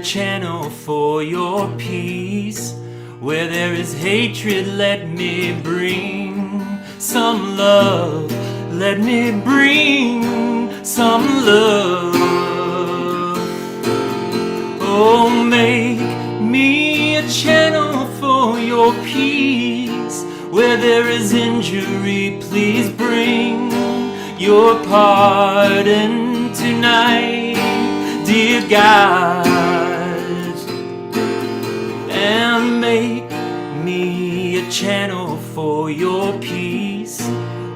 channel for your peace. Where there is hatred, let me bring some love. Let me bring some love. Oh, make me a channel for your peace. Where there is injury, please bring your pardon tonight, dear God. And make me a channel for your peace.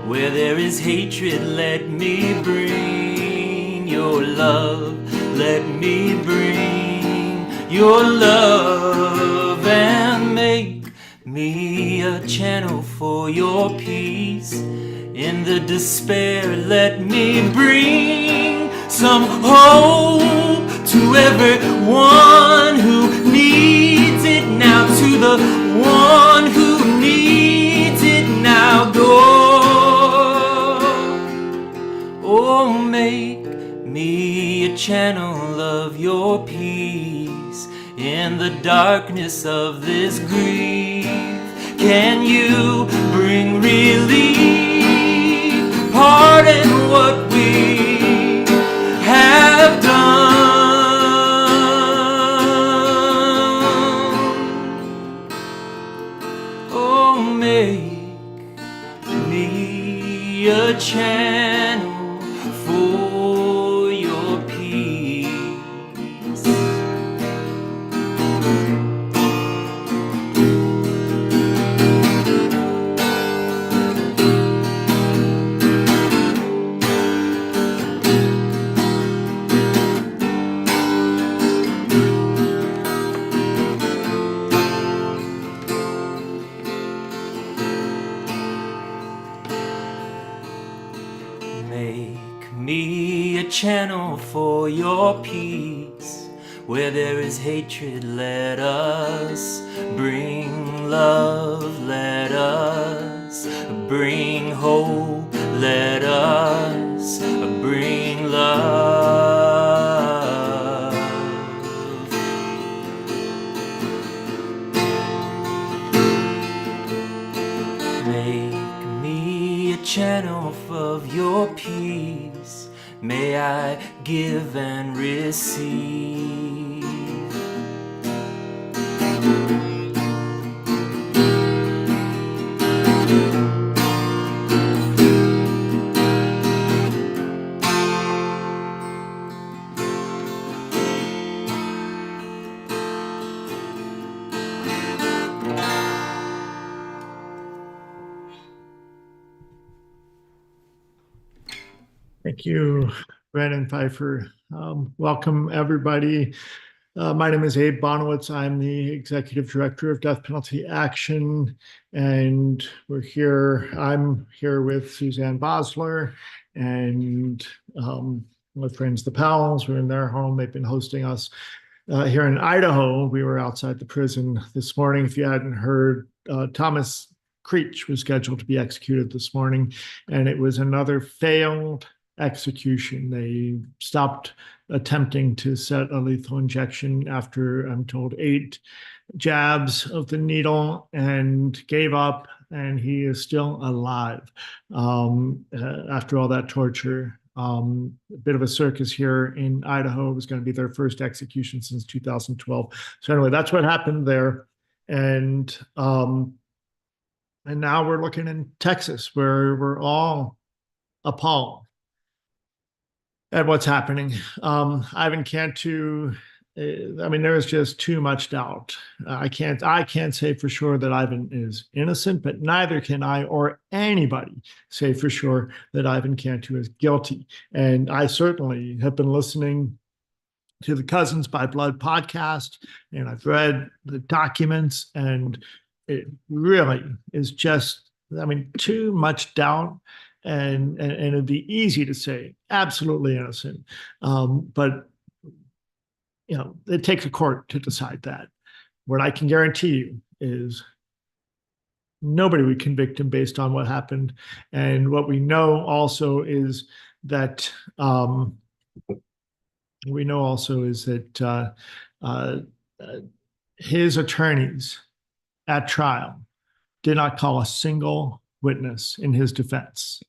Where there is hatred, let me bring your love. Let me bring your love. And make me a channel for your peace. In the despair, let me bring some hope to everyone who needs it now. To the one who needs it now, Lord. Oh, make me a channel of your peace. In the darkness of this grief, can you bring relief? Pardon what we have done. Oh, make me a channel for your peace. Make me a channel for your peace. Where there is hatred, let us bring love. Let us bring hope. Let us bring love. Make me a channel of your peace. May I give and receive. Thank you, Brandon Pfeiffer. Welcome, everybody. My name is Abe Bonowitz. I'm the Executive Director of Death Penalty Action, and I'm here with Suzanne Bosler and my friends, the Powells. We're in their home. They've been hosting us here in Idaho. We were outside the prison this morning. If you hadn't heard, Thomas Creech was scheduled to be executed this morning, and it was another failed execution. They stopped attempting to set a lethal injection after, I'm told, 8 jabs of the needle and gave up, and he is still alive after all that torture. A bit of a circus here in Idaho. It was going to be their first execution since 2012. So anyway, that's what happened there. And now we're looking in Texas, where we're all appalled at what's happening. Ivan Cantu, there is just too much doubt. I can't say for sure that Ivan is innocent, but neither can I or anybody say for sure that Ivan Cantu is guilty. And I certainly have been listening to the Cousins by Blood podcast, and I've read the documents, and it really is just, too much doubt. And it'd be easy to say absolutely innocent, but it takes a court to decide that. What I can guarantee you is nobody would convict him based on what happened. And what we know also is that uh, his attorneys at trial did not call a single witness in his defense.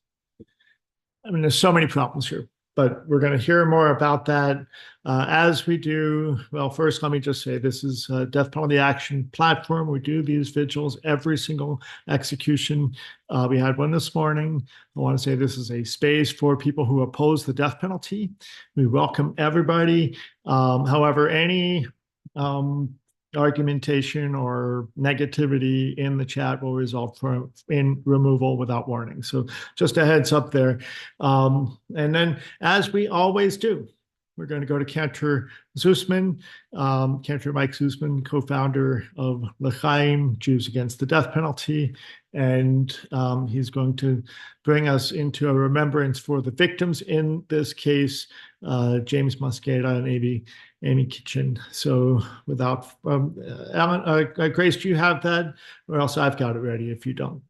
I mean, there's so many problems here, but we're going to hear more about that as we do. Well, first, let me just say this is a death penalty action platform. We do these vigils every single execution. We had one this morning. I want to say this is a space for people who oppose the death penalty. We welcome everybody. However, any argumentation or negativity in the chat will result in removal without warning. So just a heads up there. And then, as we always do, we're going to go to Cantu Zusman, Cantu Mike Zusman, co-founder of L'Chaim, Jews Against the Death Penalty. And he's going to bring us into a remembrance for the victims in this case, James Mosqueda and Amy Kitchen. So without, Alan, Grace, do you have that? Or else I've got it ready if you don't.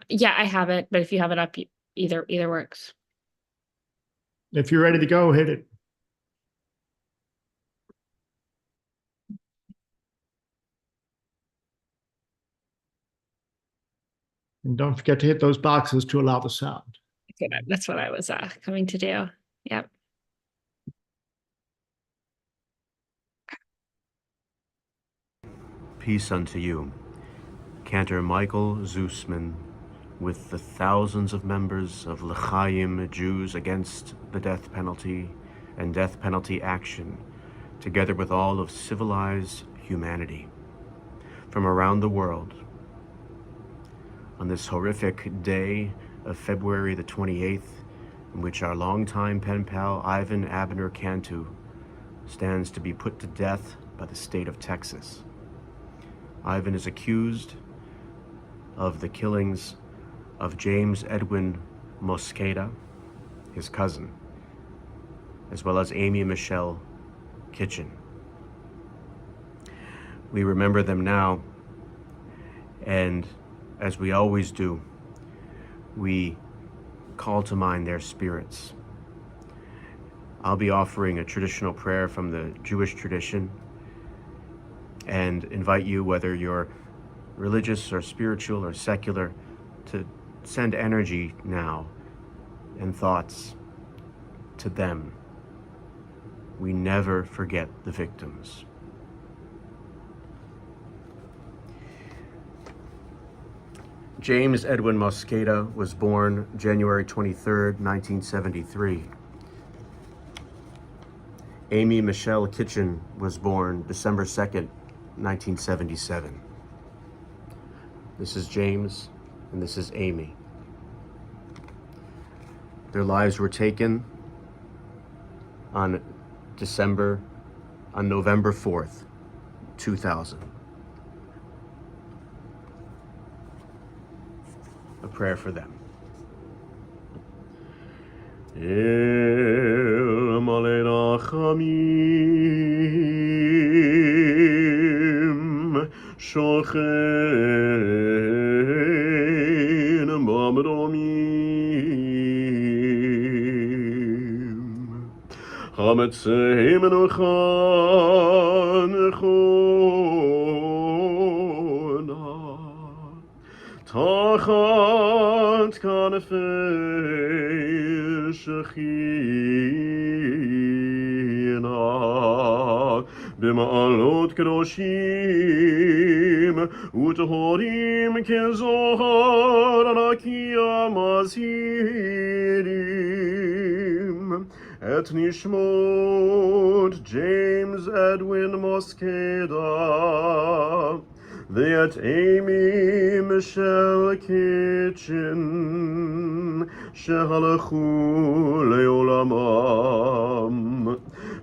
Yeah, I have it, but if you have it up, either works. If you're ready to go, hit it. And don't forget to hit those boxes to allow the sound. That's what I was coming to do. Yep. Peace unto you. Cantor Michael Zusman, with the thousands of members of L'Chaim, Jews Against the Death Penalty and Death Penalty Action, together with all of civilized humanity from around the world, on this horrific day of February the 28th, in which our longtime pen pal Ivan Abner Cantu stands to be put to death by the state of Texas. Ivan is accused of the killings of James Edwin Mosqueda, his cousin, as well as Amy Michelle Kitchen. We remember them now, and as we always do, we call to mind their spirits. I'll be offering a traditional prayer from the Jewish tradition and invite you, whether you're religious or spiritual or secular, to send energy now and thoughts to them. We never forget the victims. James Edwin Mosqueda was born January 23rd, 1973. Amy Michelle Kitchen was born December 2nd, 1977. This is James, and this is Amy. Their lives were taken on November 4th, 2000. A prayer for them. El malei rachamim shochen b'mromim chametzei menucha nechona tachat kanefei shechina b'ma'alot kedoshim u'tehorim kezohar rakia mazirim et nishmot James Edwin Mosqueda, that Amy Michelle Kitchen shehalachu leolamam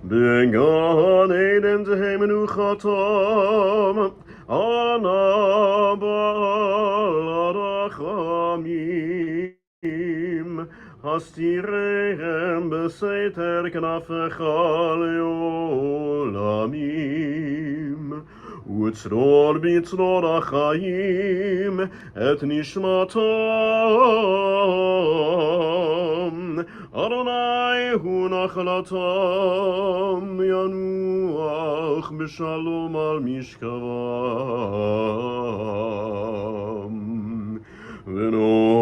began Eden tehemenuchatam ana balarachamim hastirehem beseter knafecha leolamim Utzror bitzror achayim et nishmatam Adonai hu nachlatam yanuach Melech Mishalom al Mishkavam V'nomar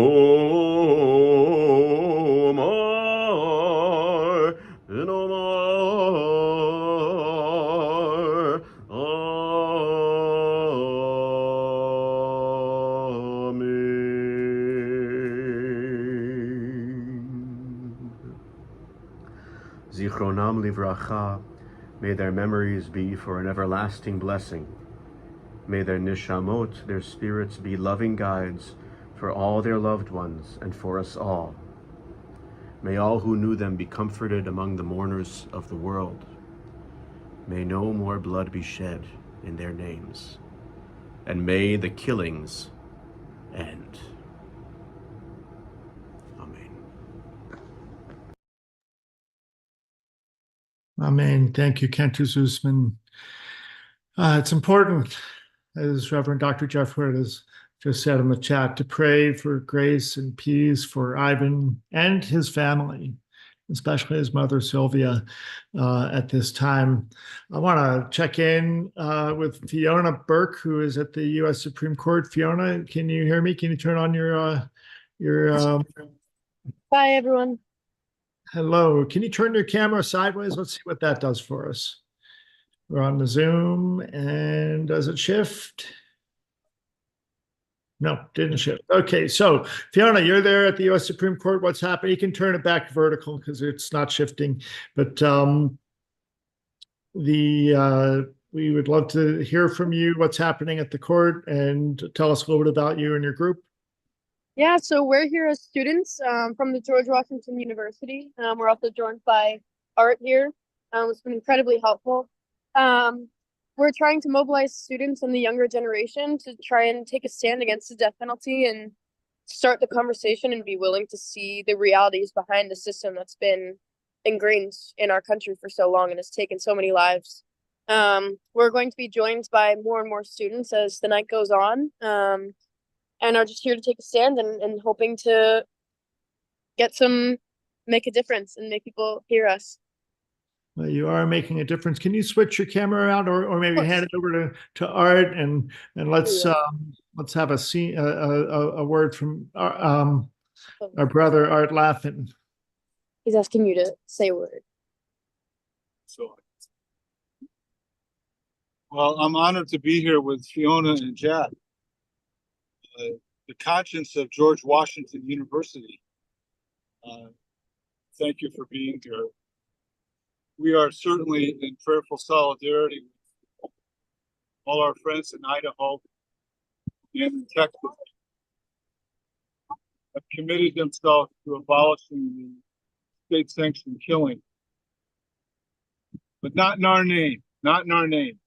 Amen. Zichronam livracha, may their memories be for an everlasting blessing. May their nishamot, their spirits, be loving guides for all their loved ones and for us all. May all who knew them be comforted among the mourners of the world. May no more blood be shed in their names, and may the killings end. Amen. Amen. Thank you, Cantu Zusman. It's important, as Reverend Dr. Jeff Wood has just said in the chat, to pray for grace and peace for Ivan and his family, especially his mother, Sylvia, at this time. I want to check in with Fiona Burke, who is at the U.S. Supreme Court. Fiona, can you hear me? Can you turn on your Bye, everyone. hello. Can you turn your camera sideways? Let's see what that does for us. We're on the Zoom, and does it shift? No, didn't shift. Okay, so Fiona, you're there at the U.S. Supreme Court. What's happening? You can turn it back vertical because it's not shifting. But we would love to hear from you. What's happening at the court, and tell us a little bit about you and your group. Yeah, so we're here as students from the George Washington University. We're also joined by Art here. It's been incredibly helpful. We're trying to mobilize students and the younger generation to try and take a stand against the death penalty and start the conversation and be willing to see the realities behind the system that's been ingrained in our country for so long and has taken so many lives. We're going to be joined by more and more students as the night goes on, and are just here to take a stand and hoping to make a difference and make people hear us. Well, you are making a difference. Can you switch your camera around, or maybe hand it over to Art, and let's have a word from our brother Art Laffin. He's asking you to say a word. So, well, I'm honored to be here with Fiona and Jack. The conscience of George Washington University. Thank you for being here. We are certainly in prayerful solidarity with all our friends in Idaho and in Texas have committed themselves to abolishing the state-sanctioned killing. But not in our name, not in our name.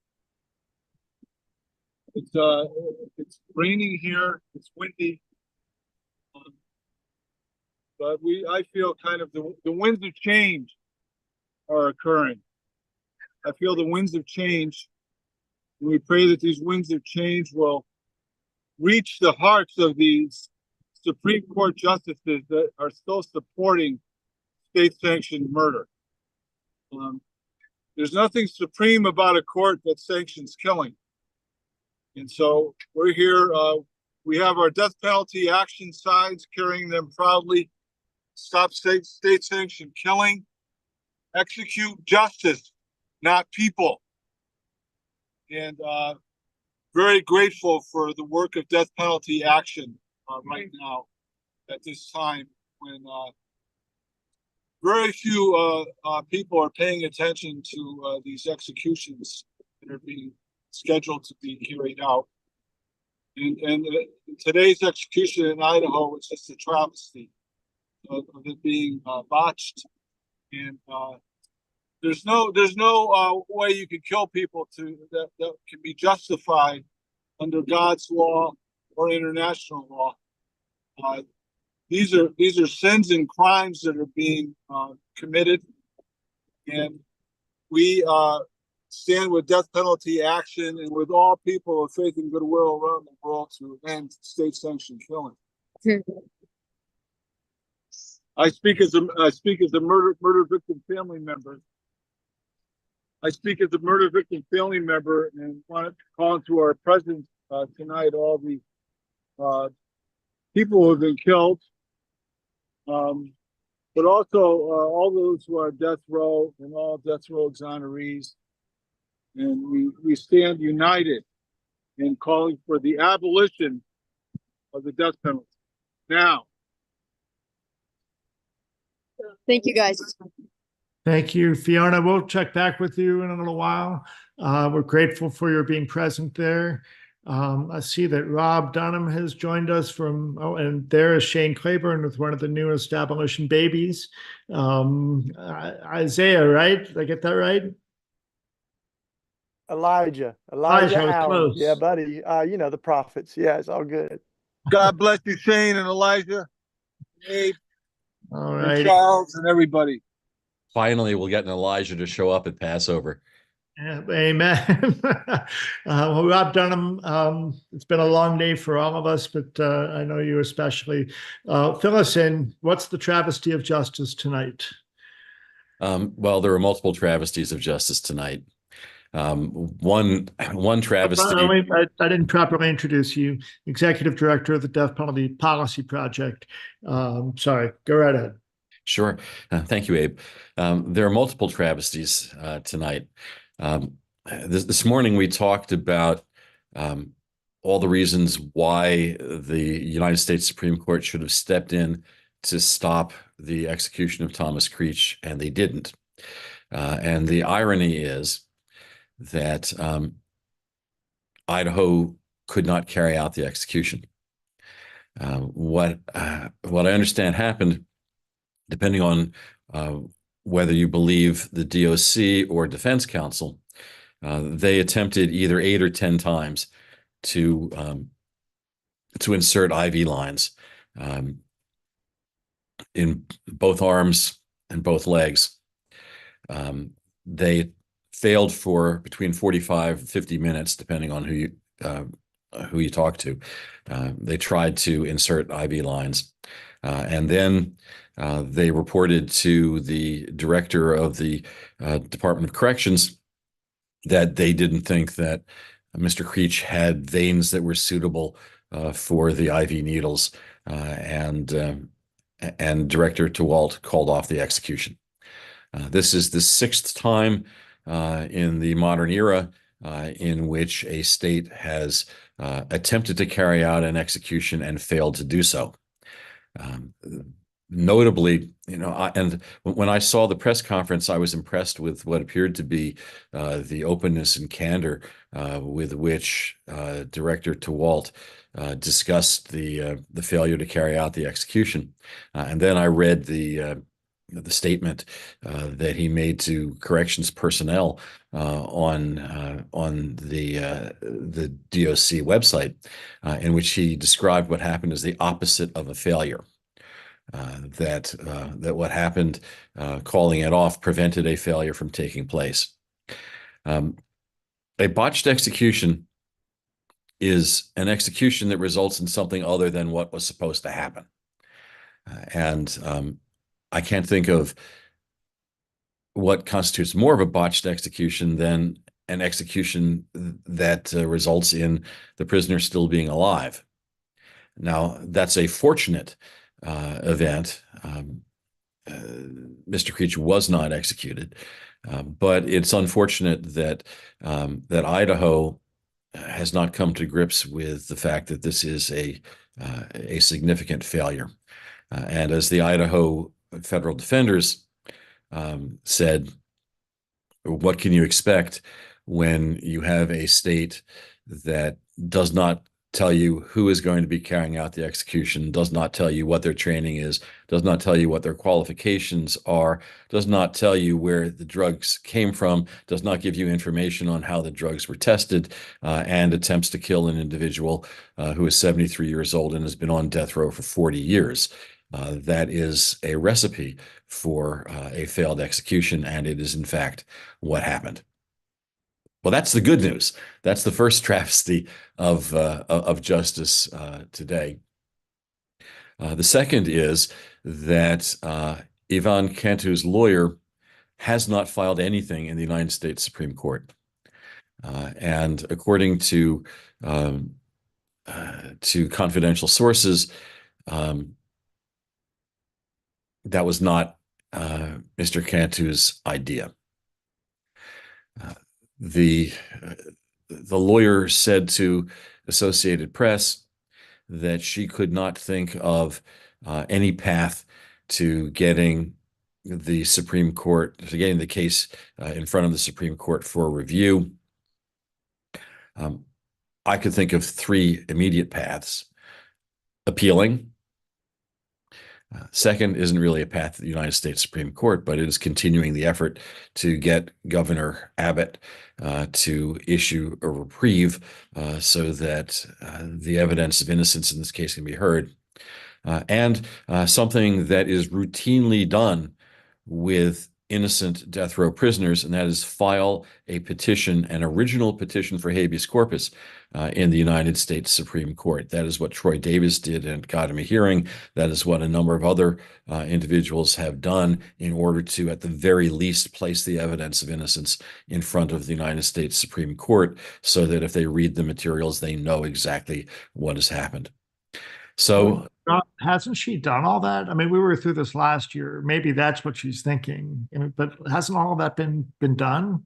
It's raining here, it's windy. But I feel kind of the winds of change are occurring. I feel the winds of change. And we pray that these winds of change will reach the hearts of these Supreme Court justices that are still supporting state-sanctioned murder. There's nothing supreme about a court that sanctions killing. And so we're here. We have our death penalty action signs, carrying them proudly. Stop state-sanctioned killing. Execute justice, not people. And very grateful for the work of death penalty action right now at this time when very few people are paying attention to these executions that are being scheduled to be carried out. And today's execution in Idaho was just a travesty of it being botched. And there's no way you can kill people that can be justified under God's law or international law. These are sins and crimes that are being committed, and we stand with death penalty action and with all people of faith and goodwill around the world to end state-sanctioned killing. I speak as a murder victim family member. I speak as a murder victim family member and want to call into our presence tonight all the people who have been killed, but also all those who are death row and all death row exonerees. And we stand united in calling for the abolition of the death penalty. Now. Thank you, guys. Thank you, Fiona. We'll check back with you in a little while. We're grateful for your being present there. I see that Rob Dunham has joined us from, and there is Shane Claiborne with one of the newest abolition babies. Isaiah, right? Did I get that right? Elijah I was Allen. close. Yeah, buddy. You know, the prophets. Yeah, it's all good. God bless you, Shane and Elijah, Abe, All and right. Charles, and everybody. Finally, we'll get an Elijah to show up at Passover. Yeah, amen. Well, Rob Dunham, it's been a long day for all of us, but I know you especially. Fill us in. What's the travesty of justice tonight? Well, there are multiple travesties of justice tonight. One travesty. I didn't properly introduce you. Executive Director of the Death Penalty Policy Project. Sorry, go right ahead. Sure. Thank you, Abe. There are multiple travesties tonight. This morning we talked about all the reasons why the United States Supreme Court should have stepped in to stop the execution of Thomas Creech, and they didn't. And the irony is that Idaho could not carry out the execution. What I understand happened, depending on whether you believe the DOC or defense counsel, they attempted either 8 or 10 times to insert IV lines in both arms and both legs. They failed for between 45 and 50 minutes, depending on who you talk to. They tried to insert IV lines, and then they reported to the director of the Department of Corrections that they didn't think that Mr. Creech had veins that were suitable for the IV needles, and Director DeWalt called off the execution. This is the 6th time in the modern era in which a state has attempted to carry out an execution and failed to do so. Notably, and when I saw the press conference, I was impressed with what appeared to be the openness and candor with which Director DeWalt discussed the failure to carry out the execution. And then I read the statement that he made to corrections personnel on the DOC website, in which he described what happened as the opposite of a failure. That what happened, calling it off, prevented a failure from taking place. A botched execution is an execution that results in something other than what was supposed to happen. And I can't think of what constitutes more of a botched execution than an execution that results in the prisoner still being alive. Now, that's a fortunate event. Mr. Creech was not executed, but it's unfortunate that Idaho has not come to grips with the fact that this is a significant failure. And as the Idaho federal defenders said, what can you expect when you have a state that does not tell you who is going to be carrying out the execution, does not tell you what their training is, does not tell you what their qualifications are, does not tell you where the drugs came from, does not give you information on how the drugs were tested, and attempts to kill an individual who is 73 years old and has been on death row for 40 years. That is a recipe for a failed execution, and it is in fact what happened. Well, that's the good news. That's the first travesty of justice today. The second is that Ivan Cantu's lawyer has not filed anything in the United States Supreme Court. And according to confidential sources, that was not Mr. Cantu's idea. The lawyer said to Associated Press that she could not think of any path to getting the Supreme Court, to getting the case in front of the Supreme Court for review. I could think of three immediate paths. Appealing. Second isn't really a path to the United States Supreme Court, but it is continuing the effort to get Governor Abbott to issue a reprieve so that the evidence of innocence in this case can be heard. And something that is routinely done with innocent death row prisoners, and that is file a petition, an original petition for habeas corpus in the United States Supreme Court. That is what Troy Davis did and got him a hearing. That is what a number of other individuals have done in order to, at the very least, place the evidence of innocence in front of the United States Supreme Court so that if they read the materials, they know exactly what has happened. So hasn't she done all that? I mean, we were through this last year. Maybe that's what she's thinking, but hasn't all of that been done?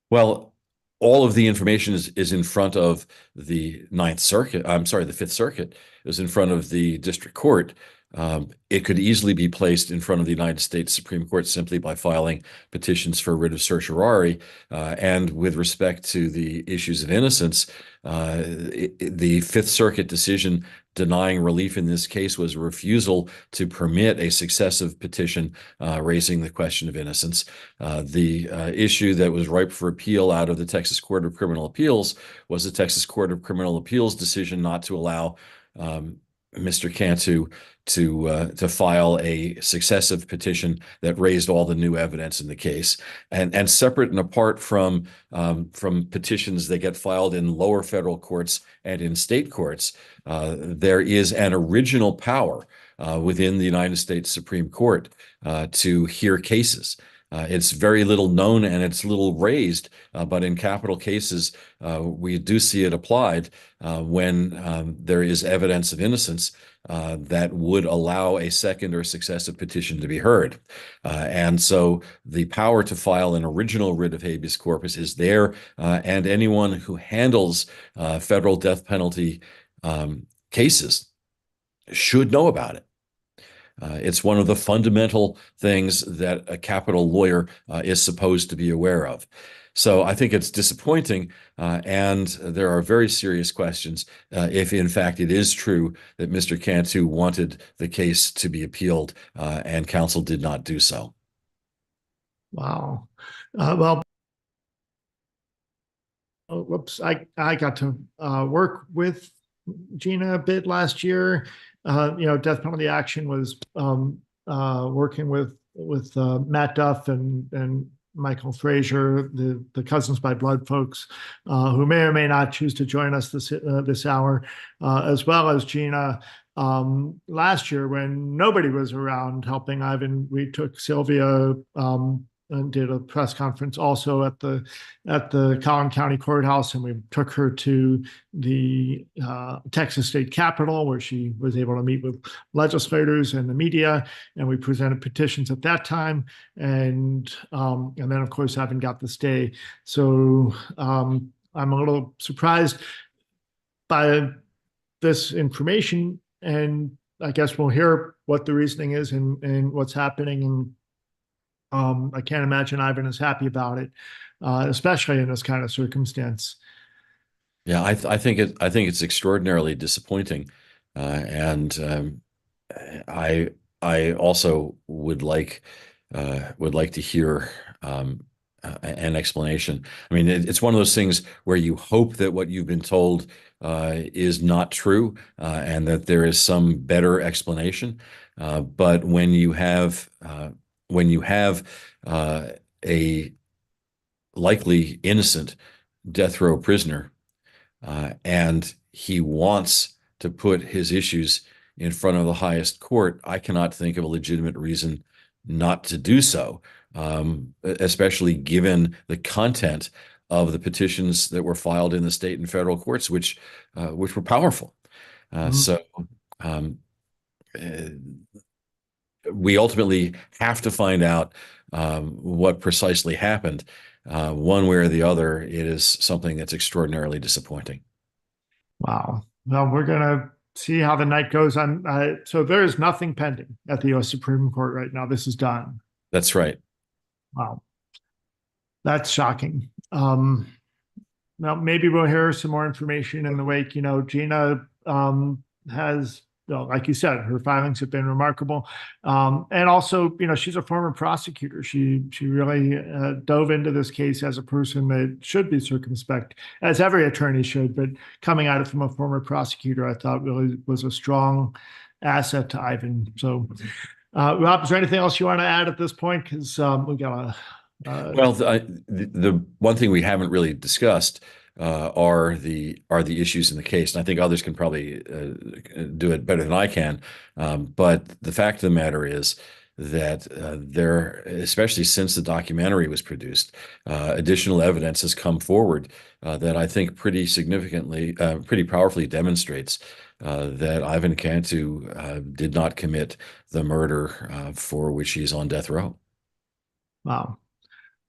Well, all of the information is in front of the Ninth Circuit. I'm sorry, the Fifth Circuit is in front of the district court. It could easily be placed in front of the United States Supreme Court simply by filing petitions for writ of certiorari. And with respect to the issues of innocence, the Fifth Circuit decision denying relief in this case was a refusal to permit a successive petition raising the question of innocence. The issue that was ripe for appeal out of the Texas Court of Criminal Appeals was the Texas Court of Criminal Appeals decision not to allow Mr. Cantu to file a successive petition that raised all the new evidence in the case, and separate and apart from petitions that get filed in lower federal courts and in state courts, there is an original power within the United States Supreme Court to hear cases. It's very little known and it's little raised, but in capital cases, we do see it applied when there is evidence of innocence that would allow a second or successive petition to be heard. And so the power to file an original writ of habeas corpus is there, and anyone who handles federal death penalty cases should know about it. It's one of the fundamental things that a capital lawyer is supposed to be aware of. So I think it's disappointing, and there are very serious questions if, in fact, it is true that Mr. Cantu wanted the case to be appealed and counsel did not do so. Wow. Well, whoops, I got to work with Gina a bit last year. Death Penalty Action was working with Matt Duff and Michael Frazier, the Cousins by Blood folks, who may or may not choose to join us this hour, as well as Gina. Last year, when nobody was around helping Ivan, we took Sylvia and did a press conference also at the Collin County Courthouse, and we took her to the Texas State Capitol, where she was able to meet with legislators and the media, and we presented petitions at that time, and then of course Ivan got the stay. So I'm a little surprised by this information, and I guess we'll hear what the reasoning is and what's happening. And I can't imagine Ivan is happy about it, especially in this kind of circumstance. Yeah, I think it's extraordinarily disappointing, and I also would like to hear an explanation. I mean, it's one of those things where you hope that what you've been told is not true, and that there is some better explanation. But when you have a likely innocent death row prisoner, and he wants to put his issues in front of the highest court, I cannot think of a legitimate reason not to do so. especially given the content of the petitions that were filed in the state and federal courts, which were powerful. So we ultimately have to find out what precisely happened. One way or the other, it is something that's extraordinarily disappointing. Wow. Well, we're gonna see how the night goes on. So there is nothing pending at the U.S. Supreme Court right now. This is done. That's right. Wow. That's shocking. Now maybe we'll hear some more information in the wake. You know, Gina has, well, like you said, her filings have been remarkable, and also, you know, she's a former prosecutor. She really dove into this case as a person that should be circumspect, as every attorney should. But coming at it from a former prosecutor, I thought really was a strong asset to Ivan. So, Rob, is there anything else you want to add at this point? Because we got a well, the one thing we haven't really discussed are the issues in the case, and I think others can probably do it better than I can. But the fact of the matter is that there, especially since the documentary was produced, additional evidence has come forward that I think pretty significantly, pretty powerfully demonstrates that Ivan Cantu did not commit the murder for which he's on death row. wow.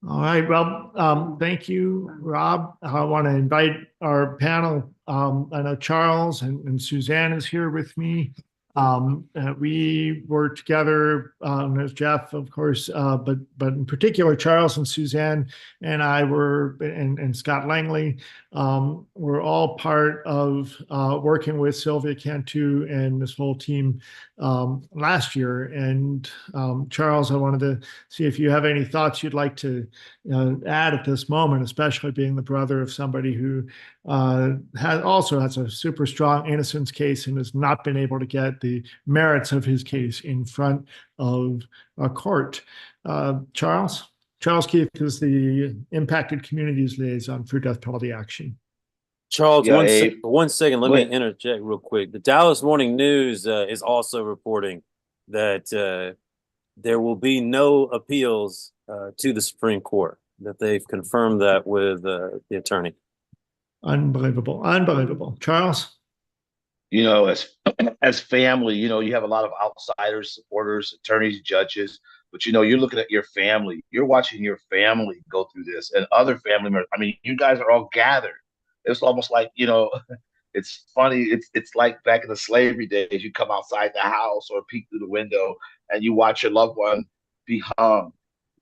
All right. Well, thank you, Rob. I want to invite our panel. I know Charles and Suzanne is here with me. We were together, as Jeff, of course, but in particular, Charles and Suzanne and I were, and Scott Langley, were all part of working with Sylvia Cantu and this whole team last year. And Charles, I wanted to see if you have any thoughts you'd like to add at this moment, especially being the brother of somebody who also has a super strong innocence case and has not been able to get the merits of his case in front of a court. Charles Keith is the Impacted Communities Liaison for Death Penalty Action. Charles, Yeah, one second, let go me ahead. interject real quick. The Dallas Morning News is also reporting that there will be no appeals to the Supreme Court, that they've confirmed that with the attorney. Unbelievable. Charles? You know, as family, you know, you have a lot of outsiders, supporters, attorneys, judges, but you know, you're looking at your family. You're watching your family go through this, and other family members. I mean, you guys are all gathered. It's almost like, you know, it's funny. It's like back in the slavery days. You come outside the house or peek through the window, and you watch your loved one be hung,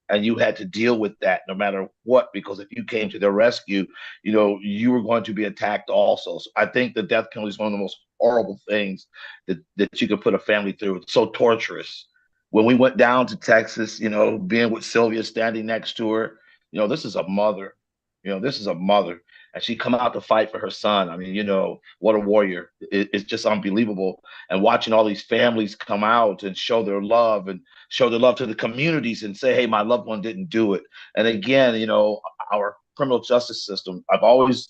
and you had to deal with that no matter what, because if you came to their rescue, you know, you were going to be attacked also. So I think the death penalty is one of the most horrible things that you could put a family through. It's so torturous. When we went down to Texas, you know, being with Sylvia, standing next to her, you know, this is a mother. You know, this is a mother. And she come out to fight for her son. I mean, you know, what a warrior. It's just unbelievable. And watching all these families come out and show their love to the communities and say, hey, my loved one didn't do it. And again, you know, our criminal justice system, I've always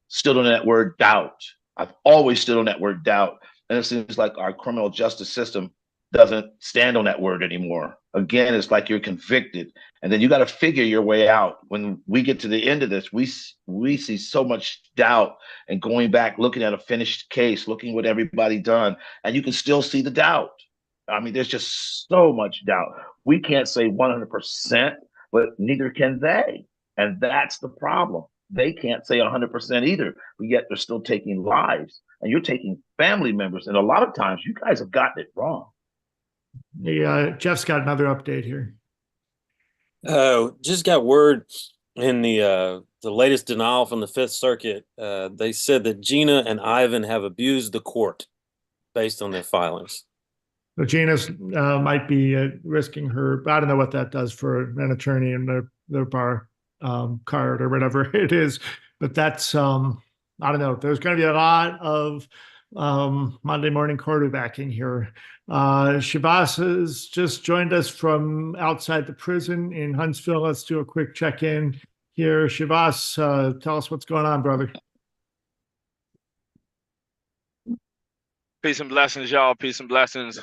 stood on that word doubt. I've always stood on that word doubt. And it seems like our criminal justice system doesn't stand on that word anymore. Again, it's like you're convicted, and then you got to figure your way out. When we get to the end of this, we see so much doubt, and going back, looking at a finished case, looking what everybody done, and you can still see the doubt. I mean, there's just so much doubt. We can't say 100%, but neither can they, and that's the problem. They can't say 100% either, but yet they're still taking lives, and you're taking family members, and a lot of times you guys have gotten it wrong. Jeff's got another update here. Just got word in the latest denial from the Fifth Circuit. They said that Gina and Ivan have abused the court based on their filings. So Gina's might be risking her. I don't know what that does for an attorney and their bar card or whatever it is, but that's I don't know. There's going to be a lot of Monday morning quarterbacking here. Shabazz has just joined us from outside the prison in Huntsville. Let's do a quick check-in here. Shabazz, tell us what's going on, brother. Peace and blessings, y'all. Peace and blessings.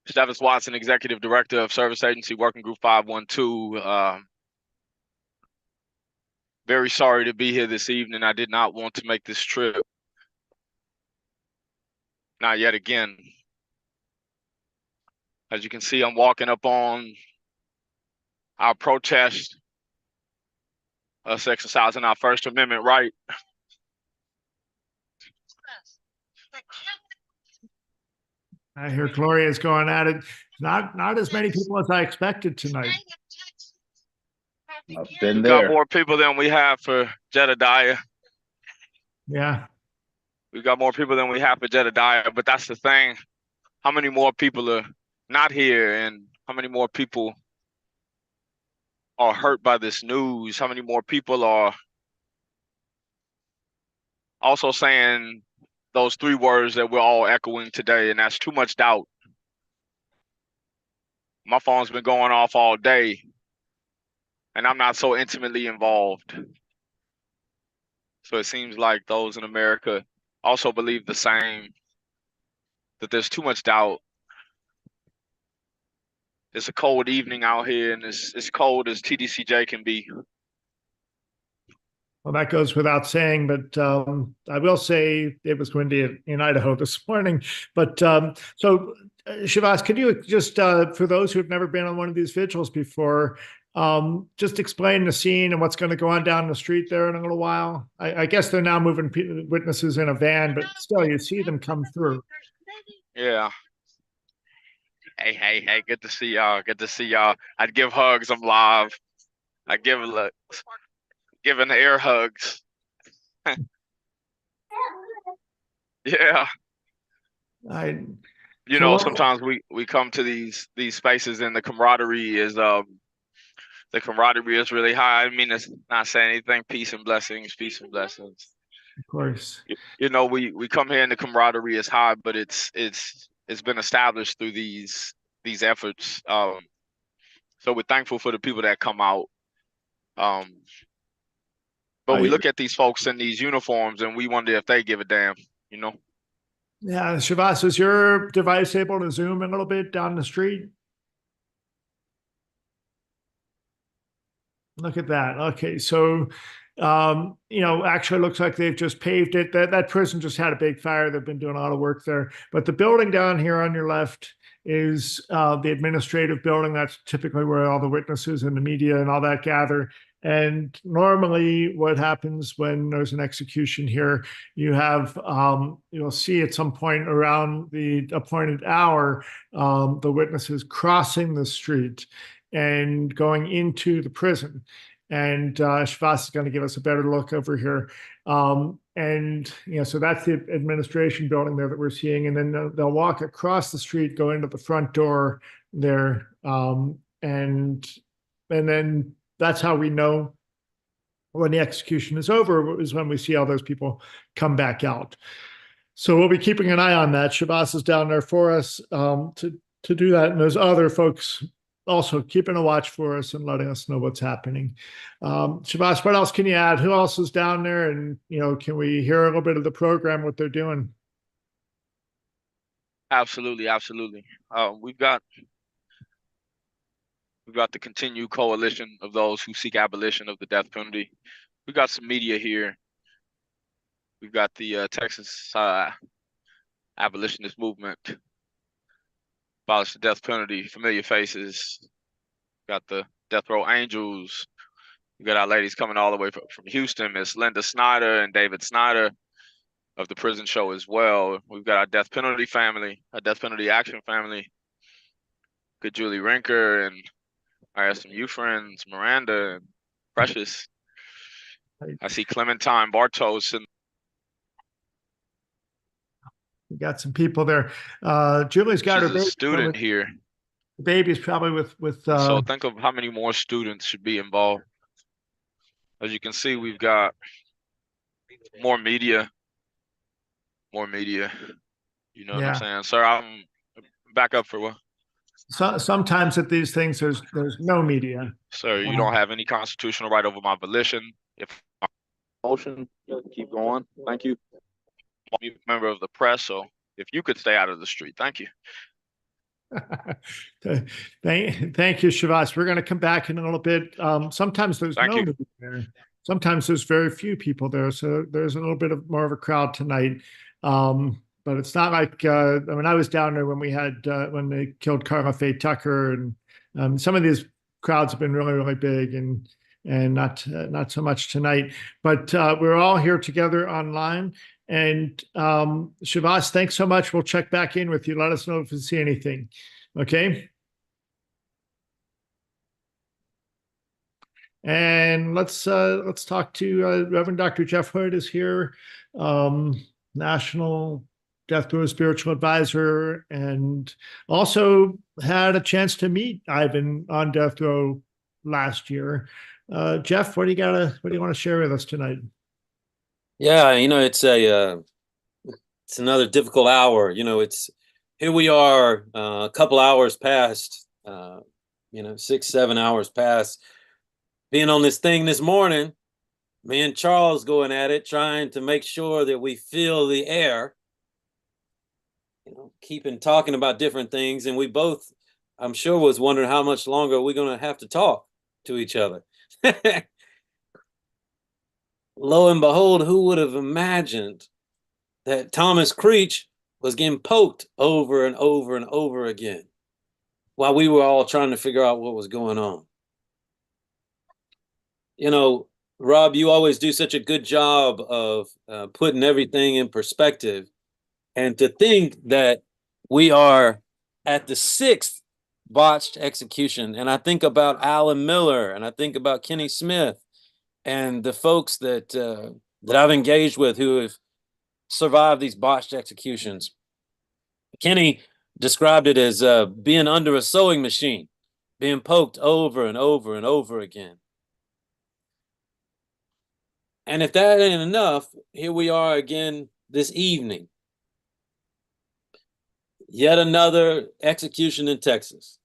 Stevis Watson, Executive Director of Service Agency Working Group 512. Very sorry to be here this evening. I did not want to make this trip. Not yet again. As you can see, I'm walking up on our protest, us exercising our First Amendment right. I hear Gloria's going at it. Not as many people as I expected tonight. I've been We got there. more people than we have for Jedediah. Yeah. We got more people than we have for Jedediah, but that's the thing. How many more people are not here, and how many more people are hurt by this news? How many more people are also saying those three words that we're all echoing today, and that's too much doubt. My phone's been going off all day, and I'm not so intimately involved. So it seems like those in America also believe the same, that there's too much doubt. It's a cold evening out here, and it's cold as TDCJ can be. Well, that goes without saying, but I will say it was windy in Idaho this morning. But so, Shavas, could you just, for those who have never been on one of these vigils before, just explain the scene and what's going to go on down the street there in a little while? I guess they're now moving witnesses in a van, but still, you see them come through. Yeah. Hey, good to see y'all. Good to see y'all. I'd give hugs. I'm live. I give giving air hugs. Yeah. You know, sometimes we come to these spaces and the camaraderie is really high. I mean, it's not saying anything. Peace and blessings. Of course. You know, we come here and the camaraderie is high, but it's been established through these efforts. So we're thankful for the people that come out. But we look at these folks in these uniforms and we wonder if they give a damn, you know? Yeah, Shavas, is your device able to zoom a little bit down the street? Look at that. Okay, so you know, actually looks like they've just paved it. That prison just had a big fire. They've been doing a lot of work there. But the building down here on your left is the administrative building. That's typically where all the witnesses and the media and all that gather. And normally what happens when there's an execution here, you have, you'll see at some point around the appointed hour, the witnesses crossing the street and going into the prison. And Shavas is going to give us a better look over here. And, you know, so that's the administration building there that we're seeing. And then they'll walk across the street, go into the front door there. And then that's how we know when the execution is over, is when we see all those people come back out. So we'll be keeping an eye on that. Shavas is down there for us to do that. And there's other folks also keeping a watch for us and letting us know what's happening. Shavas, what else can you add? Who else is down there? And, you know, can we hear a little bit of the program, what they're doing? Absolutely. We've got the continued coalition of those who seek abolition of the death penalty. We've got some media here. We've got the Texas abolitionist movement, abolish the death penalty, familiar faces. Got the Death Row Angels. We got our ladies coming all the way from Houston, Miss Linda Snyder and David Snyder of the prison show as well. We've got our death penalty family, our death penalty action family. Good Julie Rinker and our SMU friends, Miranda and Precious. I see Clementine Bartos and we got some people there. Julie's got her baby. Student here. The baby's probably with. So think of how many more students should be involved. As you can see, we've got more media. You know what I'm saying, sir? I'm back up for what? So, sometimes at these things, there's no media. Sir, you don't have any constitutional right over my volition. If motion, keep going. Thank you. I'm a member of the press, so if you could stay out of the street, thank you. Thank you, Shavas. We're going to come back in a little bit. Sometimes there's Thank you. nobody there. Sometimes there's very few people there. So there's a little bit of more of a crowd tonight. But it's not like, I mean, I was down there when we had, when they killed Carla Faye Tucker, and some of these crowds have been really, really big, and not so much tonight. But we're all here together online. And Shavas, thanks so much. We'll check back in with you. Let us know if you see anything. Okay. And let's talk to Reverend Dr. Jeff Hood is here, National Death Row Spiritual Advisor, and also had a chance to meet Ivan on death row last year. Jeff, what do you want to share with us tonight? Yeah, it's another difficult hour. Here we are, a couple hours past, 6-7 hours past being on this thing this morning. Me and Charles going at it, trying to make sure that we feel the air, keeping talking about different things. And we both, I'm sure, was wondering how much longer we're going to have to talk to each other. Lo and behold, who would have imagined that Thomas Creech was getting poked over and over and over again while we were all trying to figure out what was going on? Rob, you always do such a good job of putting everything in perspective. And to think that we are at the 6th botched execution, and I think about Alan Miller, and I think about Kenny Smith, and the folks that I've engaged with who have survived these botched executions. Kenny described it as being under a sewing machine, being poked over and over and over again. And if that ain't enough, here we are again this evening. Yet another execution in Texas.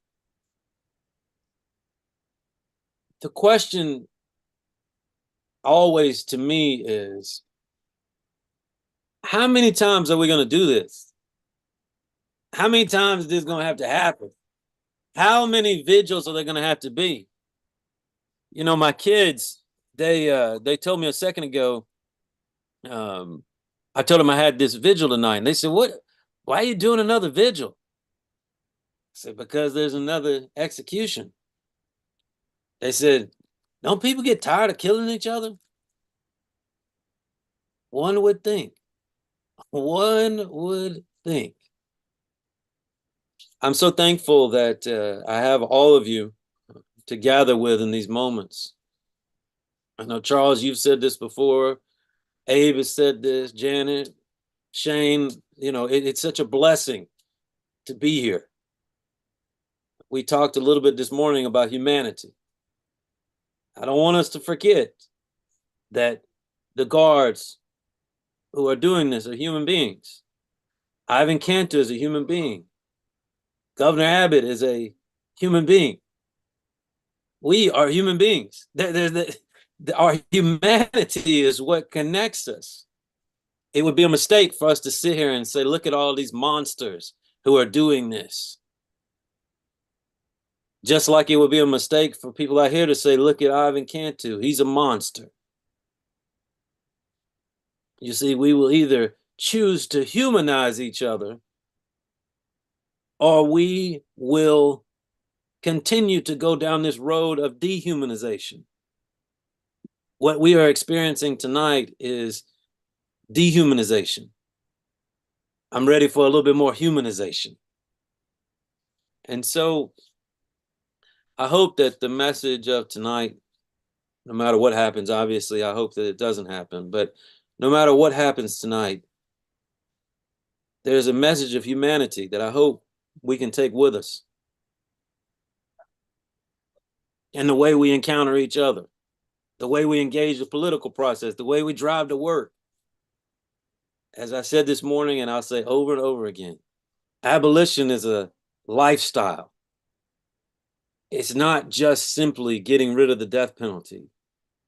The question always to me is, how many times are we going to do this? How many times is this going to have to happen? How many vigils are there going to have to be? My kids, they told me a second ago, I told them I had this vigil tonight, and they said, why are you doing another vigil? I said, because there's another execution. They said, don't people get tired of killing each other? One would think. One would think. I'm so thankful that I have all of you to gather with in these moments. I know, Charles, you've said this before. Abe has said this, Janet, Shane, it's such a blessing to be here. We talked a little bit this morning about humanity. I don't want us to forget that the guards who are doing this are human beings. Ivan Cantu is a human being. Governor Abbott is a human being. We are human beings. Our humanity is what connects us. It would be a mistake for us to sit here and say, look at all these monsters who are doing this. Just like it would be a mistake for people out here to say, look at Ivan Cantu, he's a monster. You see, we will either choose to humanize each other, or we will continue to go down this road of dehumanization. What we are experiencing tonight is dehumanization. I'm ready for a little bit more humanization. And so I hope that the message of tonight, no matter what happens, obviously, I hope that it doesn't happen, but no matter what happens tonight, there's a message of humanity that I hope we can take with us. And the way we encounter each other, the way we engage the political process, the way we drive to work. As I said this morning, and I'll say over and over again, abolition is a lifestyle. It's not just simply getting rid of the death penalty.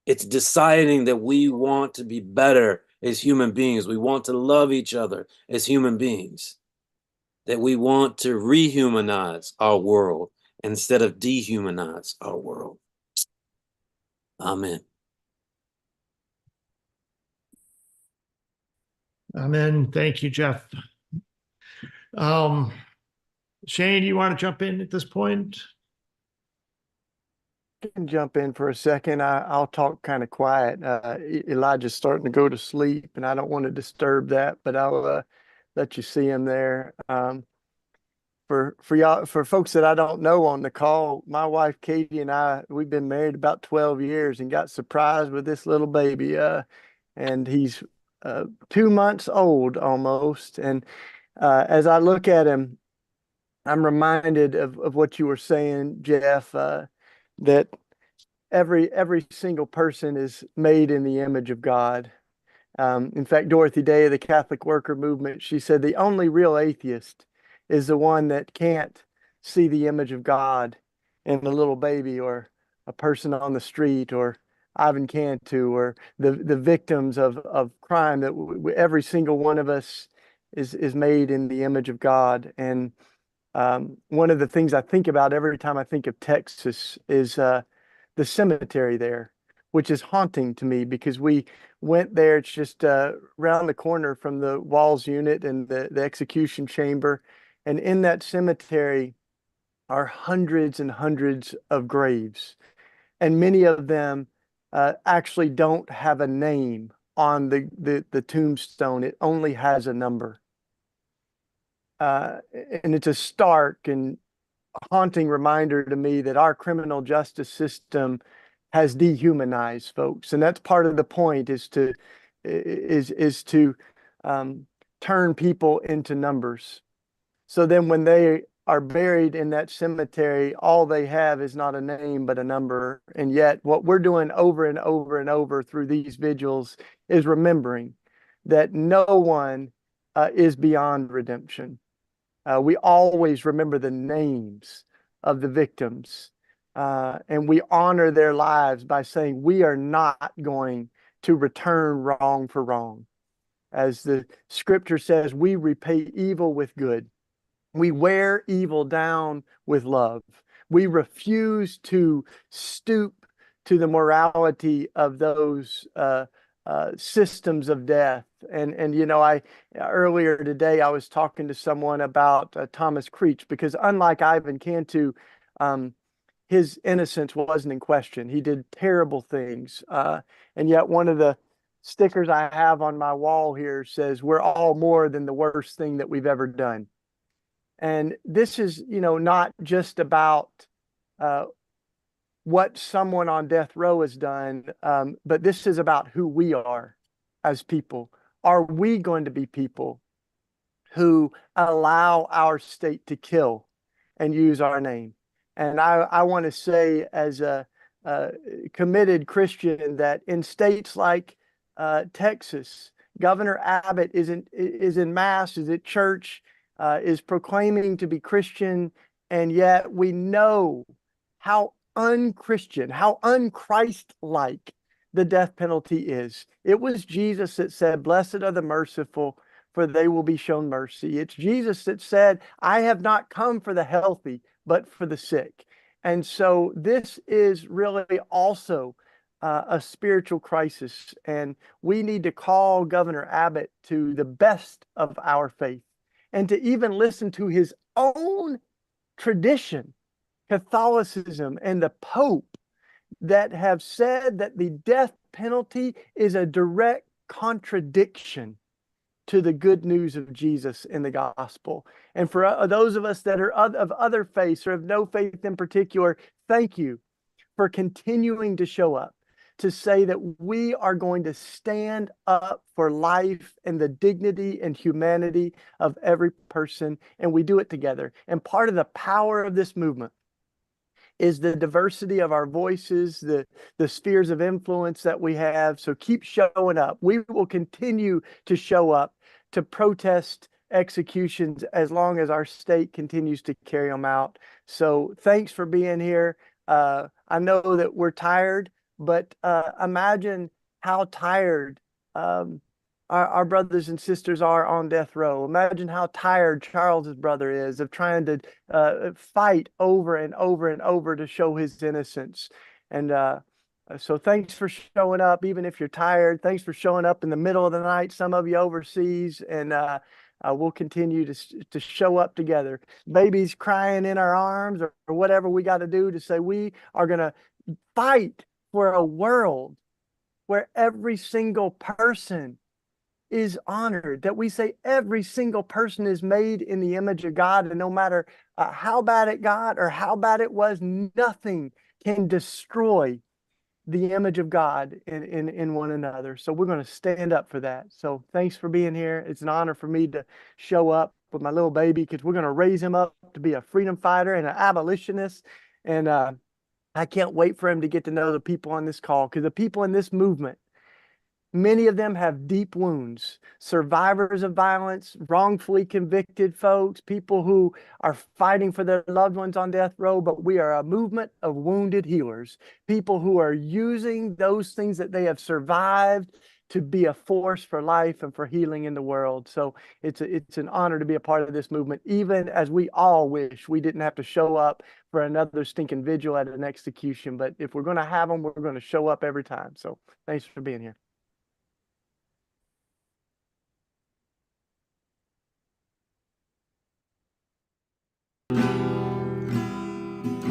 It's deciding that we want to be better as human beings. We want to love each other as human beings. that we want to rehumanize our world instead of dehumanize our world. Amen. Amen. Thank you, Jeff. Shane, you want to jump in at this point? I can jump in for a second. I'll talk kind of quiet. Elijah's starting to go to sleep, and I don't want to disturb that, but I'll let you see him there. For y'all, for folks that I don't know on the call, my wife Katie and we've been married about 12 years and got surprised with this little baby. And he's 2 months old almost. And as I look at him, I'm reminded of what you were saying, Jeff, that every single person is made in the image of God. In fact, Dorothy Day of the Catholic Worker Movement, she said the only real atheist is the one that can't see the image of God in a little baby or a person on the street or Ivan Cantu or the victims of crime, that every single one of us is made in the image of God. And one of the things I think about every time I think of Texas is the cemetery there, which is haunting to me because we went there. It's just around the corner from the Walls unit and the execution chamber. And in that cemetery are hundreds and hundreds of graves. And many of them actually don't have a name on the tombstone. It only has a number. And it's a stark and haunting reminder to me that our criminal justice system has dehumanized folks. And that's part of the point, is to turn people into numbers. So then when they are buried in that cemetery, all they have is not a name, but a number. And yet what we're doing over and over and over through these vigils is remembering that no one is beyond redemption. We always remember the names of the victims, and we honor their lives by saying we are not going to return wrong for wrong. As the scripture says, we repay evil with good. We wear evil down with love. We refuse to stoop to the morality of those systems of death. And you know, earlier today I was talking to someone about Thomas Creech, because unlike Ivan Cantu, his innocence wasn't in question. He did terrible things, and yet one of the stickers I have on my wall here says, "We're all more than the worst thing that we've ever done." And this is, you know, not just about what someone on death row has done, but this is about who we are as people. Are we going to be people who allow our state to kill and use our name? And I want to say, as a committed Christian, that in states like Texas, Governor Abbott is in mass, is at church, is proclaiming to be Christian, and yet we know how unchristian, how unchrist-like the death penalty is. It was Jesus that said, "Blessed are the merciful, for they will be shown mercy." It's Jesus that said, "I have not come for the healthy, but for the sick." And so this is really also a spiritual crisis, and we need to call Governor Abbott to the best of our faith and to even listen to his own tradition, Catholicism, and the Pope, that have said that the death penalty is a direct contradiction to the good news of Jesus in the gospel. And for those of us that are of other faiths or of no faith in particular, thank you for continuing to show up, to say that we are going to stand up for life and the dignity and humanity of every person, and we do it together. And part of the power of this movement is the diversity of our voices, the spheres of influence that we have. So keep showing up. We will continue to show up to protest executions as long as our state continues to carry them out. So thanks for being here. I know that we're tired, but imagine how tired our brothers and sisters are on death row. Imagine how tired Charles's brother is of trying to fight over and over and over to show his innocence. And so thanks for showing up, even if you're tired. Thanks for showing up in the middle of the night, some of you overseas, and we'll continue to show up together. Babies crying in our arms or whatever we got to do to say we are going to fight for a world where every single person is honored, that we say every single person is made in the image of God, and no matter how bad it got or how bad it was, nothing can destroy the image of God in one another. So we're going to stand up for that. So thanks for being here. It's an honor for me to show up with my little baby, because we're going to raise him up to be a freedom fighter and an abolitionist. And I can't wait for him to get to know the people on this call, because the people in this movement, many of them have deep wounds, survivors of violence, wrongfully convicted folks, people who are fighting for their loved ones on death row. But we are a movement of wounded healers, people who are using those things that they have survived to be a force for life and for healing in the world. So it's an honor to be a part of this movement, even as we all wish we didn't have to show up for another stinking vigil at an execution. But if we're going to have them, we're going to show up every time. So thanks for being here.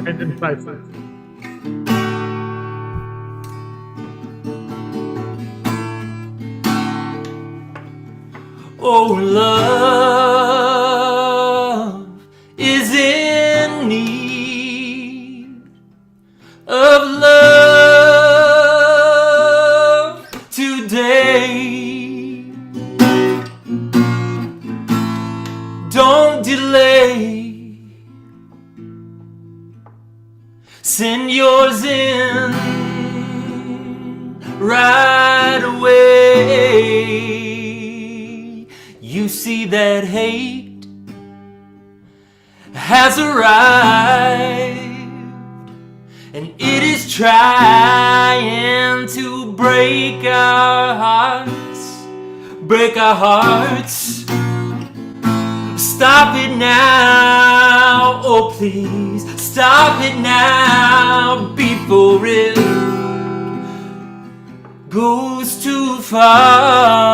Brandon Pfeiffer. Oh, love is in need of love today. Don't delay. Send yours in right away. You see that hate has arrived, and it is trying to break our hearts, break our hearts. Stop it now, oh please, stop it now before it goes too far.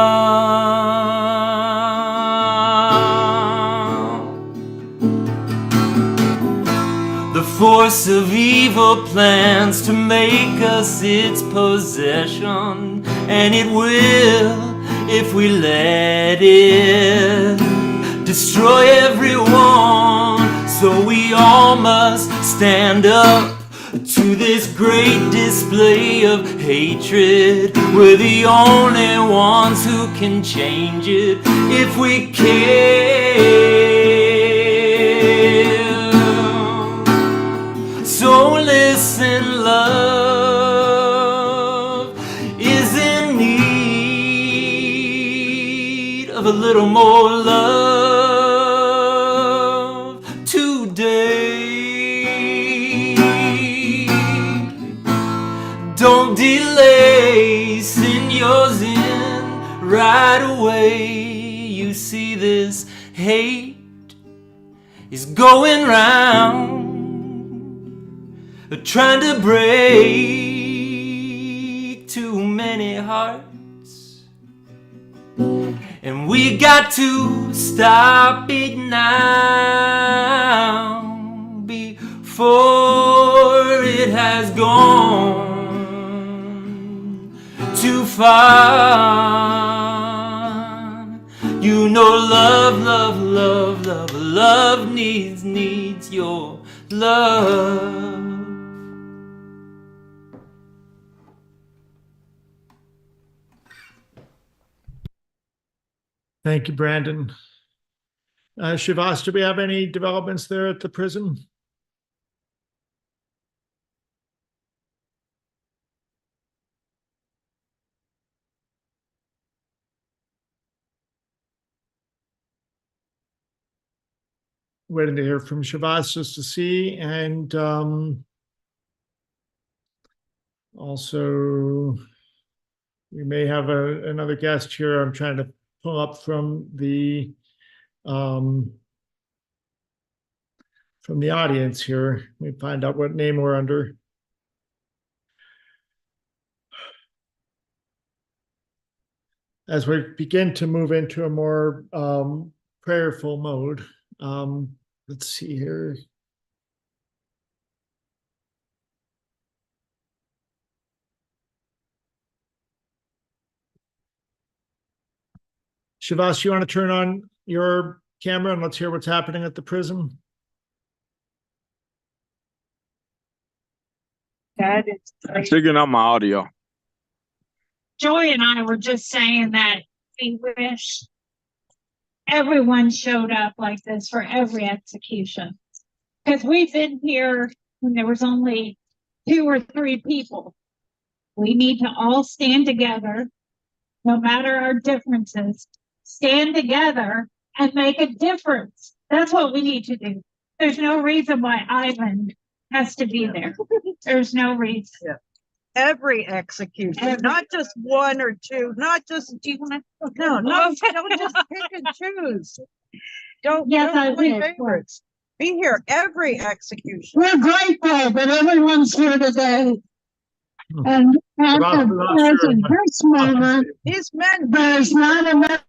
The force of evil plans to make us its possession, and it will, if we let it, destroy everyone. So we all must stand up to this great display of hatred. We're the only ones who can change it if we care. So listen, love is in need of a little more love today. Don't delay, send yours in right away. You see this hate is going round, trying to break too many hearts, and we got to stop it now before it has gone too far. You know love, love, love, love, love needs your love. Thank you, Brandon. Shivas, do we have any developments there at the prison? Waiting to hear from Shivas just to see, and also we may have another guest here. I'm trying to pull up from the audience here. Let me find out what name we're under. As we begin to move into a more prayerful mode, let's see here. Shavas, you want to turn on your camera and let's hear what's happening at the prison? That is Figuring out my audio. Joy and I were just saying that we wish everyone showed up like this for every execution. Because we've been here when there was only 2 or 3 people. We need to all stand together, no matter our differences, stand together and make a difference. That's what we need to do. There's no reason why Ivan has to be there. There's no reason. Yeah. Every execution, not just 1 or 2, not just, do you want to? No, don't just pick and choose. Don't play favorites. Be here every execution. We're grateful that everyone's here today. And at the this moment, These men, there's not enough.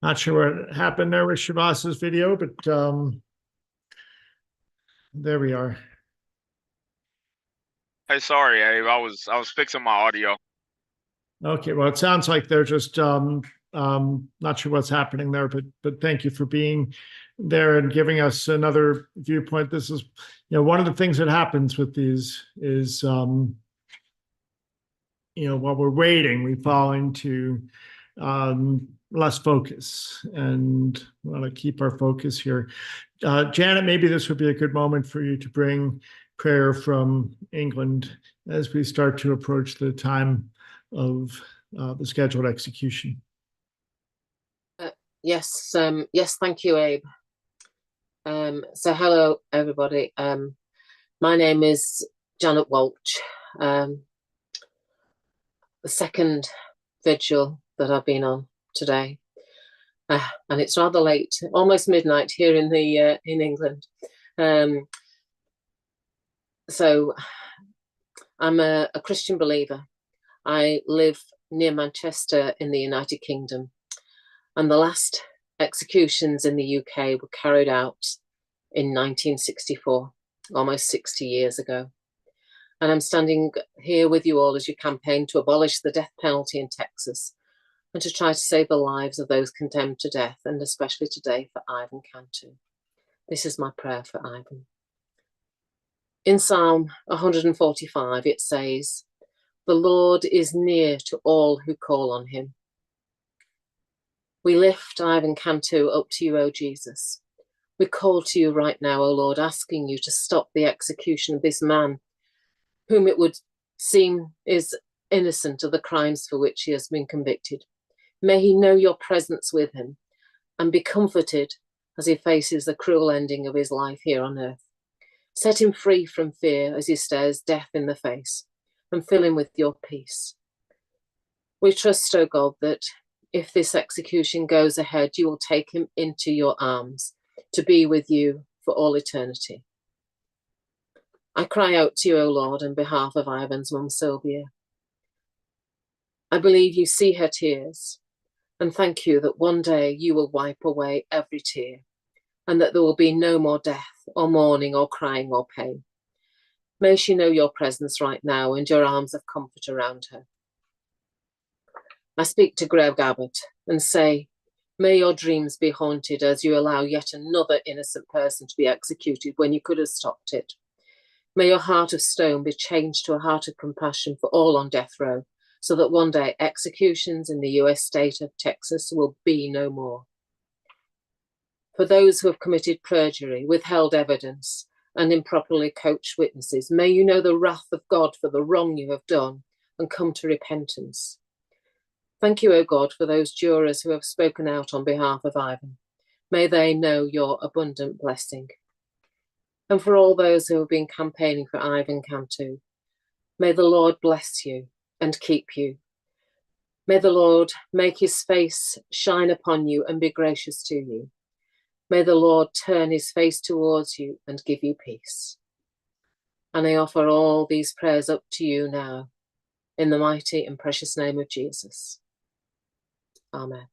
Not sure what happened there with Shavas's video, but there we are. Hey, sorry, Abe. I was fixing my audio. Okay, well, it sounds like they're just not sure what's happening there, but thank you for being there and giving us another viewpoint. This is, one of the things that happens with these is, while we're waiting, we fall into less focus, and we want to keep our focus here. Janet, maybe this would be a good moment for you to bring prayer from England as we start to approach the time of the scheduled execution. Yes, thank you, Abe. So hello, everybody. My name is Janet Walsh. The second vigil that I've been on today, and it's rather late, almost midnight here in England. So I'm a Christian believer. I live near Manchester in the United Kingdom, and the last executions in the UK were carried out in 1964, almost 60 years ago. And I'm standing here with you all as you campaign to abolish the death penalty in Texas and to try to save the lives of those condemned to death, and especially today for Ivan Cantu. This is my prayer for Ivan. In Psalm 145, it says, "The Lord is near to all who call on him." We lift Ivan Cantu up to you, O Jesus. We call to you right now, O Lord, asking you to stop the execution of this man, whom it would seem is innocent of the crimes for which he has been convicted. May he know your presence with him and be comforted as he faces the cruel ending of his life here on earth. Set him free from fear as he stares death in the face, and fill him with your peace. We trust, O God, that if this execution goes ahead, you will take him into your arms to be with you for all eternity. I cry out to you, O Lord, on behalf of Ivan's mum, Sylvia. I believe you see her tears, and thank you that one day you will wipe away every tear, and that there will be no more death or mourning or crying or pain. May she know your presence right now and your arms of comfort around her. I speak to Greg Abbott and say, may your dreams be haunted as you allow yet another innocent person to be executed when you could have stopped it. May your heart of stone be changed to a heart of compassion for all on death row, so that one day executions in the US state of Texas will be no more. For those who have committed perjury, withheld evidence, and improperly coached witnesses, may you know the wrath of God for the wrong you have done and come to repentance. Thank you, O God, for those jurors who have spoken out on behalf of Ivan. May they know your abundant blessing. And for all those who have been campaigning for Ivan Cantu, may the Lord bless you and keep you, May the Lord make his face shine upon you and be gracious to you. May the Lord turn his face towards you and give you peace. And I offer all these prayers up to you now, in the mighty and precious name of Jesus. Amen.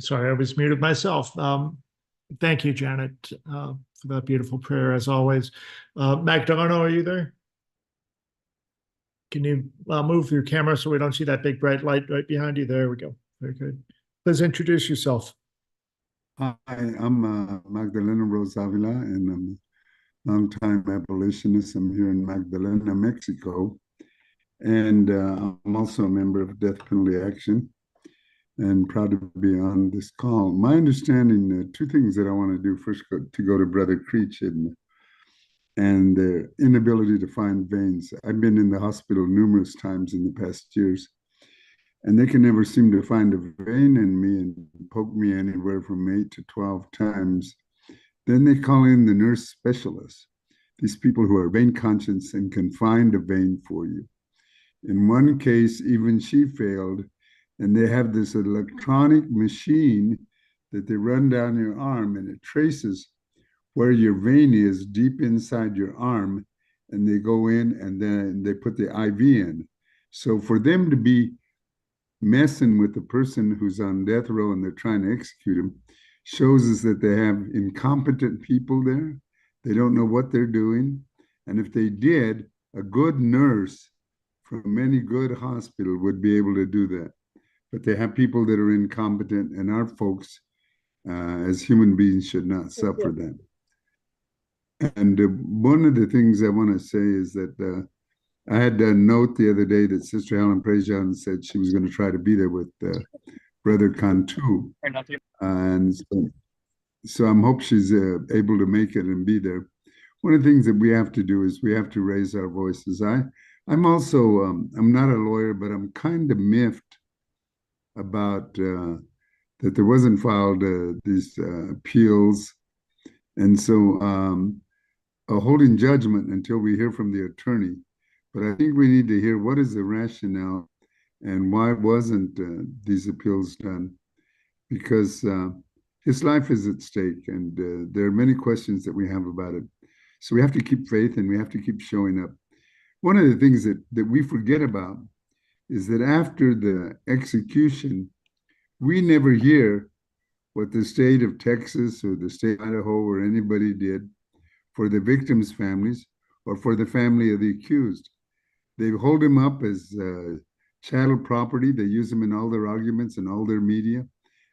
Sorry, I was muted myself. Thank you, Janet, for that beautiful prayer, as always. Magdaleno, are you there? Can you move your camera so we don't see that big bright light right behind you? There we go. Very good. Please introduce yourself. Hi, I'm Magdalena Rose Avila, and I'm a longtime abolitionist. I'm here in Magdalena, Mexico, and I'm also a member of Death Penalty Action, and proud to be on this call. My understanding, two things that I want to do. First, to go to Brother Creech and the inability to find veins. I've been in the hospital numerous times in the past years, and they can never seem to find a vein in me and poke me anywhere from 8 to 12 times. Then they call in the nurse specialists, these people who are vein conscious and can find a vein for you. In one case, even she failed, and they have this electronic machine that they run down your arm, and it traces where your vein is deep inside your arm, and they go in and then they put the IV in. So for them to be messing with the person who's on death row and they're trying to execute him shows us that they have incompetent people there. They don't know what they're doing. And if they did, a good nurse from any good hospital would be able to do that. But they have people that are incompetent, and our folks, as human beings, should not suffer that. And one of the things I want to say is that I had a note the other day that Sister Helen Prejean said she was going to try to be there with Brother Cantu. And so I hope she's able to make it and be there. One of the things that we have to do is we have to raise our voices. I'm also, I'm not a lawyer, but I'm kind of miffed about that there wasn't filed these appeals. And so holding judgment until we hear from the attorney. But I think we need to hear what is the rationale and why wasn't these appeals done? Because his life is at stake, and there are many questions that we have about it. So we have to keep faith, and we have to keep showing up. One of the things that we forget about is that after the execution, we never hear what the state of Texas or the state of Idaho or anybody did for the victims' families or for the family of the accused. They hold him up as chattel property. They use him in all their arguments and all their media,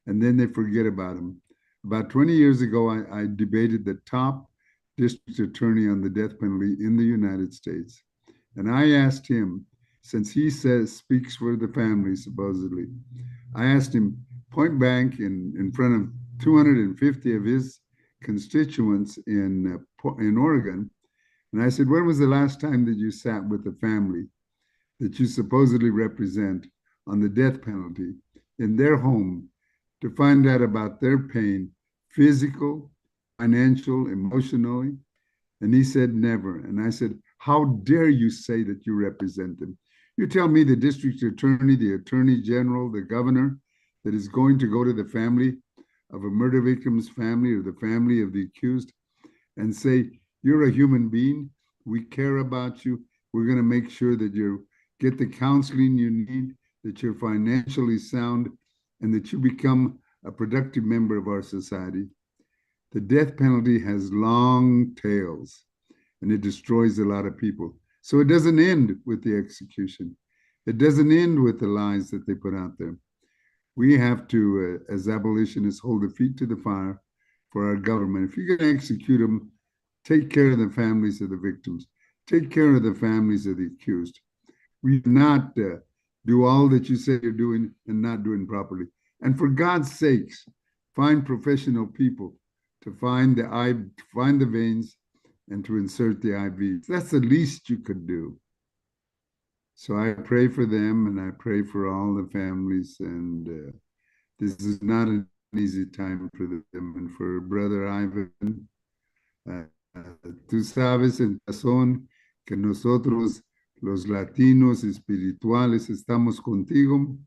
and then they forget about him. About 20 years ago, I debated the top district attorney on the death penalty in the United States. And I asked him, since he speaks for the family, supposedly, I asked him point blank in front of 250 of his constituents in Oregon. And I said, when was the last time that you sat with the family that you supposedly represent on the death penalty in their home to find out about their pain, physical, financial, emotionally? And he said, never. And I said, how dare you say that you represent them? You tell me the district attorney, the attorney general, the governor that is going to go to the family of a murder victim's family or the family of the accused and say, you're a human being, we care about you, we're going to make sure that you get the counseling you need, that you're financially sound, and that you become a productive member of our society. The death penalty has long tails, and it destroys a lot of people. So it doesn't end with the execution. It doesn't end with the lies that they put out there. We have to, as abolitionists, hold the feet to the fire for our government. If you're going to execute them, take care of the families of the victims. Take care of the families of the accused. We do not do all that you say you're doing and not doing properly. And for God's sakes, find professional people to find the veins and to insert the IVs. That's the least you could do. So I pray for them and I pray for all the families. And this is not an easy time for them. And for Brother Ivan, tú sabes en razón que nosotros, los latinos espirituales, estamos contigo.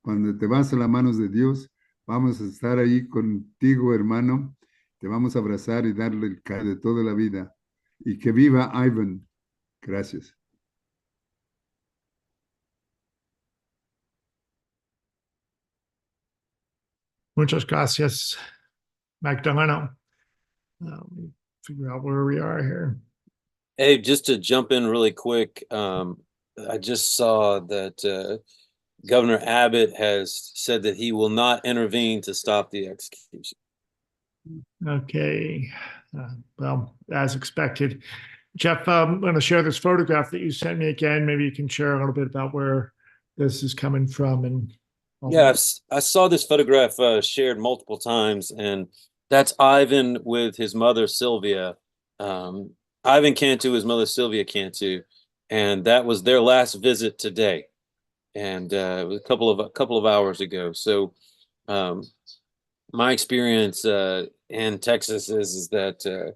Cuando te vas a las manos de Dios, vamos a estar ahí contigo, hermano. Te vamos a abrazar y darle el cariño de toda la vida. Y que viva Ivan. Gracias. Muchas gracias, Magdalena. Let me figure out where we are here. Hey, just to jump in really quick, I just saw that Governor Abbott has said that he will not intervene to stop the execution. Okay. Well, as expected. Jeff, I'm going to share this photograph that you sent me again. Maybe you can share a little bit about where this is coming from. And yeah, I saw this photograph shared multiple times, and that's Ivan with his mother, Sylvia. Ivan Cantu, his mother, Sylvia Cantu, and that was their last visit today. And it was a couple of hours ago. So my experience in Texas is that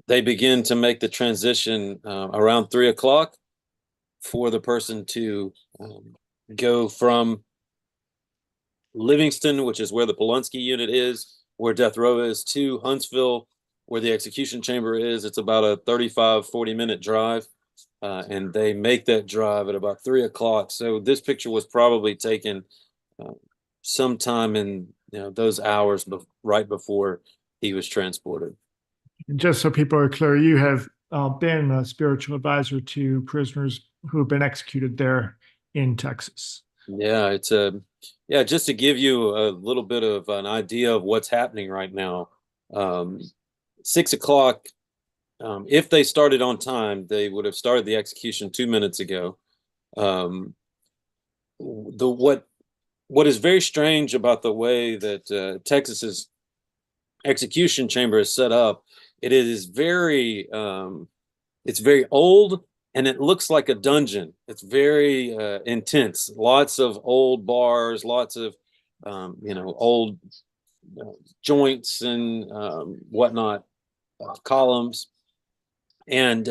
they begin to make the transition around 3 o'clock for the person to go from Livingston, which is where the Polunsky unit is, where death row is, to Huntsville, where the execution chamber is. It's about a 40-minute drive. And they make that drive at about 3 o'clock. So this picture was probably taken sometime in those hours right before he was transported. And just so people are clear, you have been a spiritual advisor to prisoners who have been executed there in Texas. Yeah, it's just to give you a little bit of an idea of what's happening right now. 6 o'clock. If they started on time, they would have started the execution 2 minutes ago. What is very strange about the way that Texas's execution chamber is set up, it's very old, and it looks like a dungeon. It's very intense. Lots of old bars, lots of old joints and whatnot, columns. And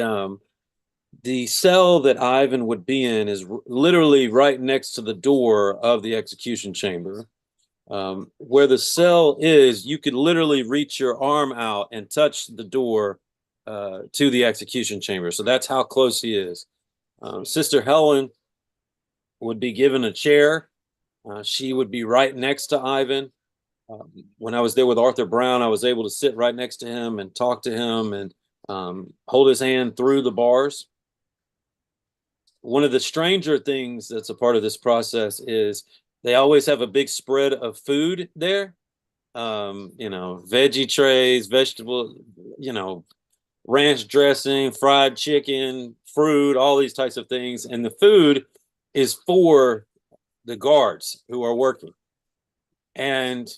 the cell that Ivan would be in is literally right next to the door of the execution chamber. Where the cell is, you could literally reach your arm out and touch the door to the execution chamber. So that's how close he is. Sister Helen would be given a chair. She would be right next to Ivan. When I was there with Arthur Brown, I was able to sit right next to him and talk to him and hold his hand through the bars. One of the stranger things that's a part of this process is they always have a big spread of food there. Veggie trays, vegetable, ranch dressing, fried chicken, fruit, all these types of things. And the food is for the guards who are working. And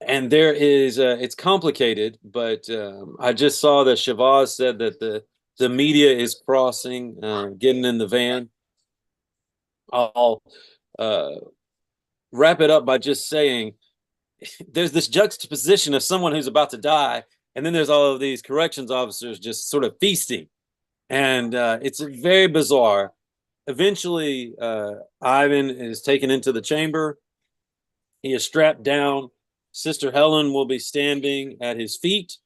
there is, it's complicated, but I just saw that Shavaz said that the media is crossing, getting in the van. I'll wrap it up by just saying there's this juxtaposition of someone who's about to die, and then there's all of these corrections officers just sort of feasting. And it's very bizarre. Eventually, Ivan is taken into the chamber. He is strapped down. Sister Helen will be standing at his feet.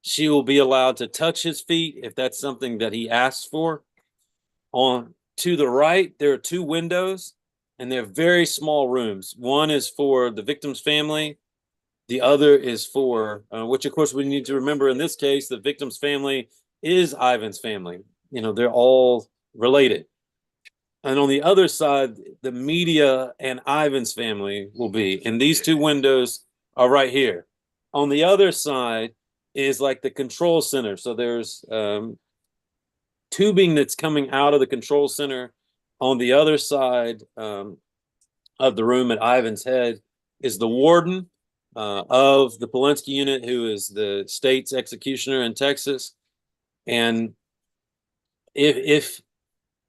She will be allowed to touch his feet if that's something that he asks for. On to the right, there are 2 windows, and they're very small rooms. One is for the victim's family. The other is for, which of course we need to remember in this case, the victim's family is Ivan's family. They're all related. And on the other side, the media and Ivan's family will be. And these 2 windows are right here. On the other side is like the control center. So there's tubing that's coming out of the control center. On the other side of the room at Ivan's head is the warden of the Polunsky unit, who is the state's executioner in Texas. And if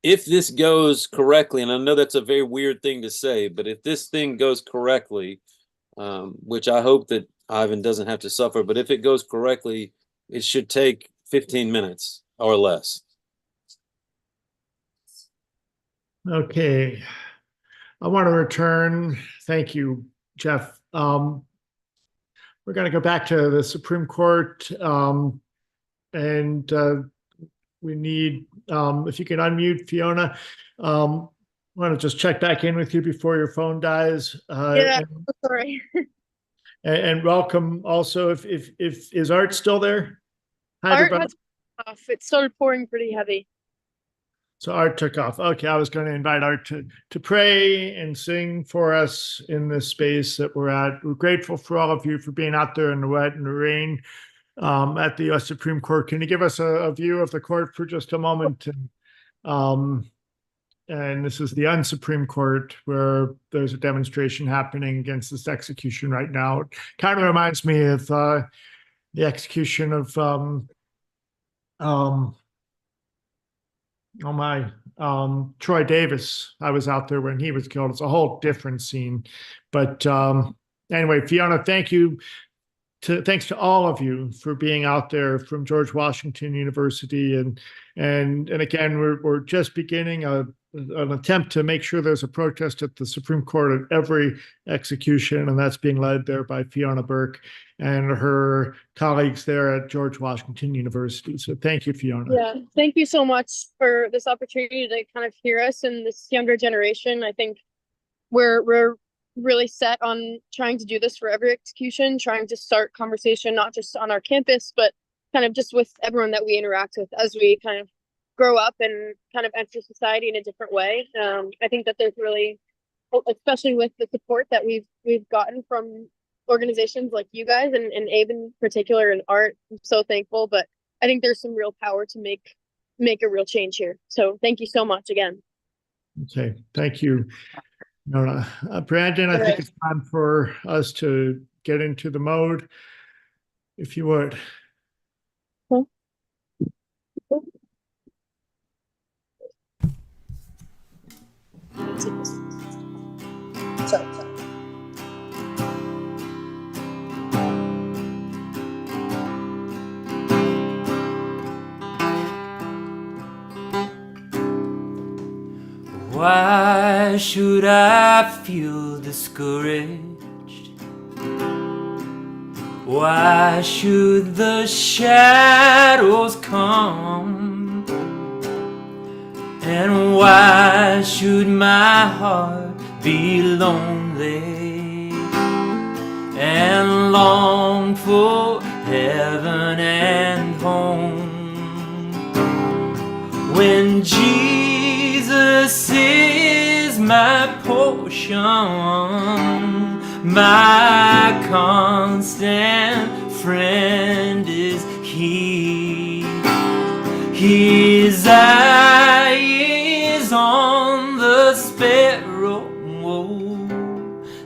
if this goes correctly, and I know that's a very weird thing to say, but if this thing goes correctly, which I hope that Ivan doesn't have to suffer, but if it goes correctly, it should take 15 minutes or less. Okay. I want to return. Thank you, Jeff. We're going to go back to the Supreme Court, and we need, if you can unmute Fiona. I want to just check back in with you before your phone dies. Yeah, sorry. And welcome also. If is Art still there? Hi, Art everybody. has off. It started pouring pretty heavy. So Art took off. Okay, I was going to invite Art to pray and sing for us in this space that we're at. We're grateful for all of you for being out there in the wet and the rain at the U.S. Supreme Court. Can you give us a view of the court for just a moment? And this is the UnSupreme Court, where there's a demonstration happening against this execution right now. It kind of reminds me of the execution of Troy Davis. I was out there when he was killed. It's a whole different scene. But anyway, Fiona, thank you. Thanks to all of you for being out there from George Washington University. And again, we're just beginning an attempt to make sure there's a protest at the Supreme Court at every execution, and that's being led there by Fiona Burke and her colleagues there at George Washington University. So thank you, Fiona. Yeah, thank you so much for this opportunity to kind of hear us in this younger generation. I think we're really set on trying to do this for every execution, trying to start conversation, not just on our campus, but kind of just with everyone that we interact with as we kind of grow up and kind of enter society in a different way. I think that there's really, especially with the support that we've gotten from organizations like you guys and Abe in particular and Art, I'm so thankful, but I think there's some real power to make a real change here. So thank you so much again. Okay, thank you. Brandon, I think it's time for us to get into the mode, if you would. Sorry. Why should I feel discouraged? Why should the shadows come? And why should my heart be lonely and long for heaven and home? When Jesus is my portion, my constant friend is He. His eye is on the sparrow,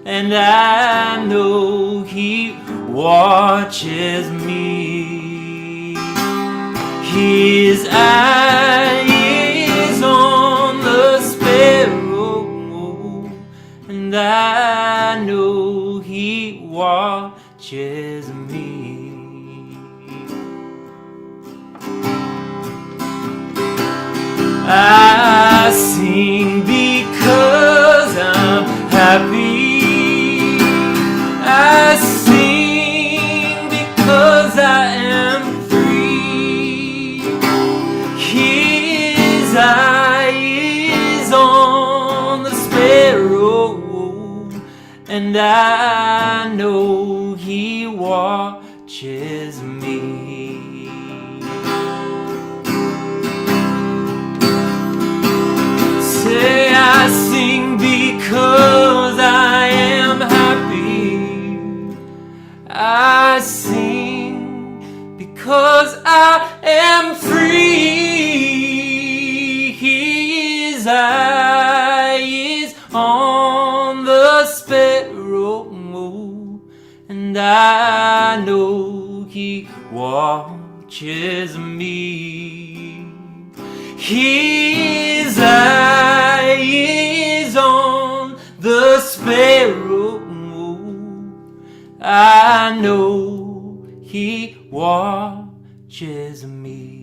and I know He watches me. His eye is on the sparrow, and I know He watches me. I sing because I'm happy. I sing because I am free. His eye is on the sparrow, and I know He watches me. Say I sing because I am happy. I sing because I am free. His eye is on the sparrow, and I know He watches me. His eye I know he watches me.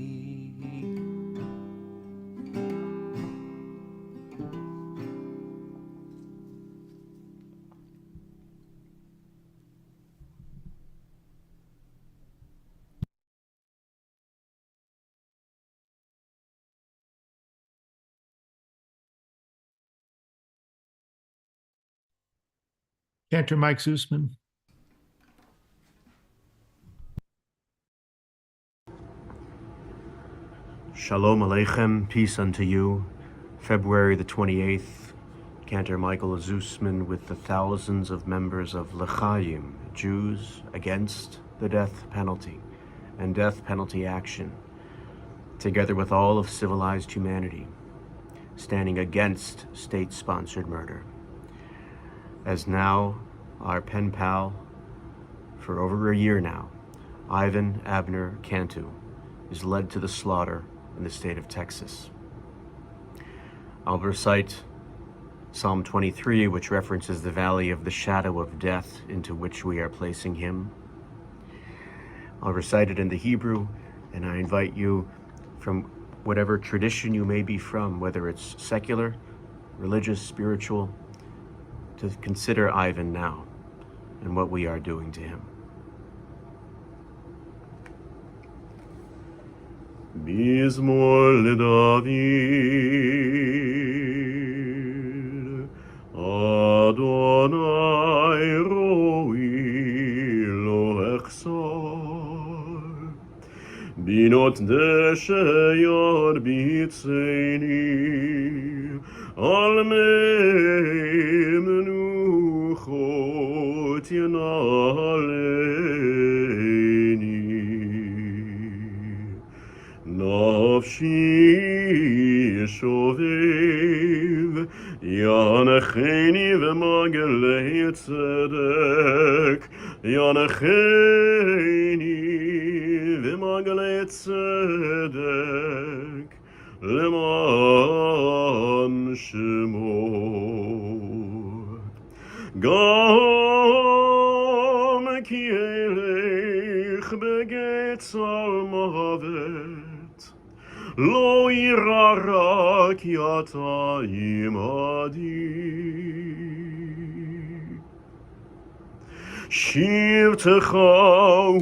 Cantor Mike Zusman. Shalom Aleichem, peace unto you. February the 28th, Cantor Michael Zusman with the thousands of members of L'chaim, Jews Against the Death Penalty and Death Penalty Action, together with all of civilized humanity, standing against state-sponsored murder. As now, our pen pal, for over a year now, Ivan Abner Cantu, is led to the slaughter in the state of Texas. I'll recite Psalm 23, which references the valley of the shadow of death into which we are placing him. I'll recite it in the Hebrew, and I invite you, from whatever tradition you may be from, whether it's secular, religious, spiritual, to consider Ivan now and what we are doing to him. Mizmor leDavid, Adonai roi lo echsar, binot deshe yarbitzeni, al mei menuchot yanaleni. Nafshi shovev, yanecheni v'magelei tzedek, yanecheni v'magelei tzedek, leman shemo. Gam ki elech begetz al mavet, Lo ira ki ata imadi. Shivtecha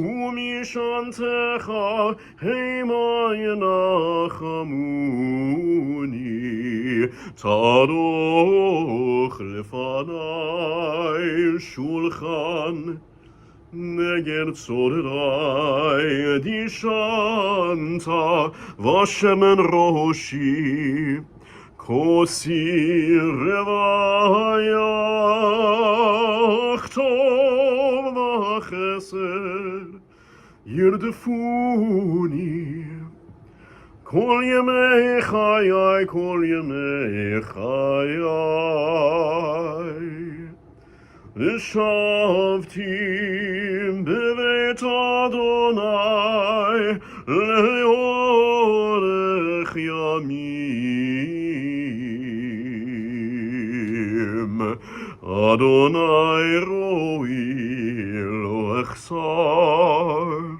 umishantecha hema yanachamuni, tadoch lefanai shulchan Neger tzorrai dishanta vashemen roshi kosi revayach tov vachesed yirdefuni kol yemei chayai kol yemei chayai V'shavtim b'veit Adonai le'orech yamim. Adonai roi lo echsar.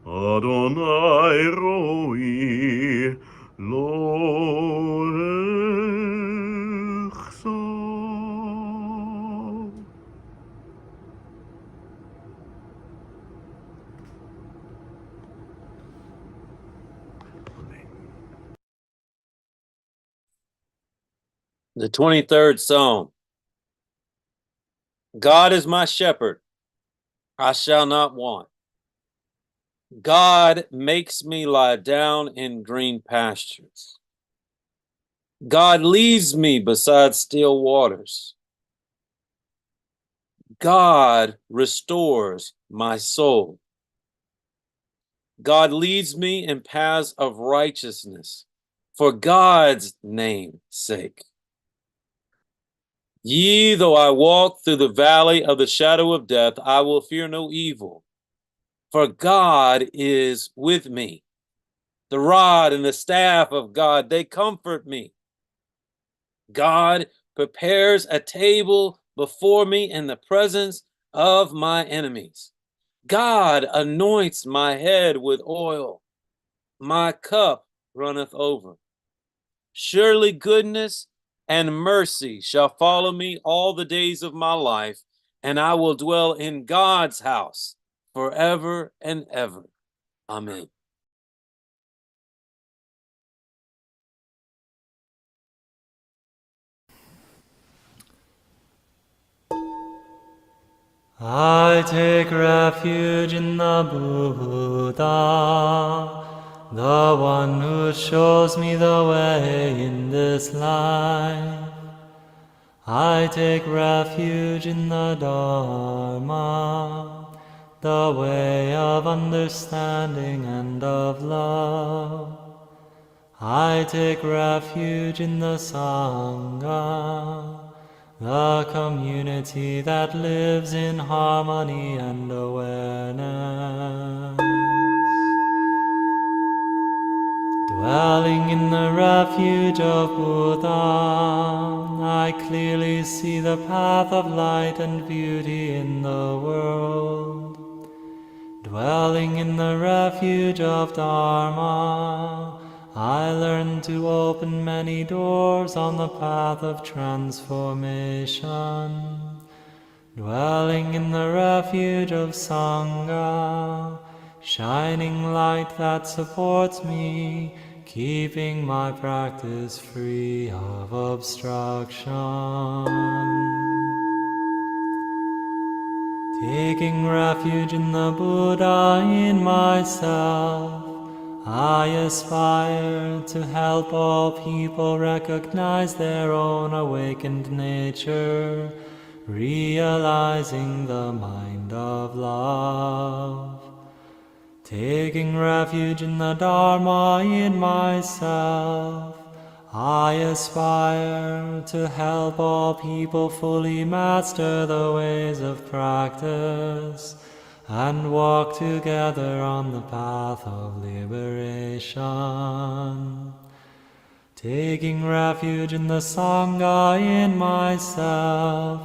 Adonai roi lo echsar. The 23rd Psalm. God is my shepherd, I shall not want. God makes me lie down in green pastures. God leads me beside still waters. God restores my soul. God leads me in paths of righteousness for God's name's sake. Yea, though I walk through the valley of the shadow of death, I will fear no evil, for God is with me. The rod and the staff of God, they comfort me. God prepares a table before me in the presence of my enemies. God anoints my head with oil. My cup runneth over. Surely goodness and mercy shall follow me all the days of my life, and I will dwell in God's house forever and ever. Amen. I take refuge in the Buddha, the one who shows me the way in this life. I take refuge in the Dharma, the way of understanding and of love. I take refuge in the Sangha, the community that lives in harmony and awareness. Dwelling in the refuge of Buddha, I clearly see the path of light and beauty in the world. Dwelling in the refuge of Dharma, I learn to open many doors on the path of transformation. Dwelling in the refuge of Sangha, shining light that supports me, keeping my practice free of obstruction. Taking refuge in the Buddha in myself, I aspire to help all people recognize their own awakened nature, realizing the mind of love. Taking refuge in the Dharma in myself, I aspire to help all people fully master the ways of practice and walk together on the path of liberation. Taking refuge in the Sangha in myself,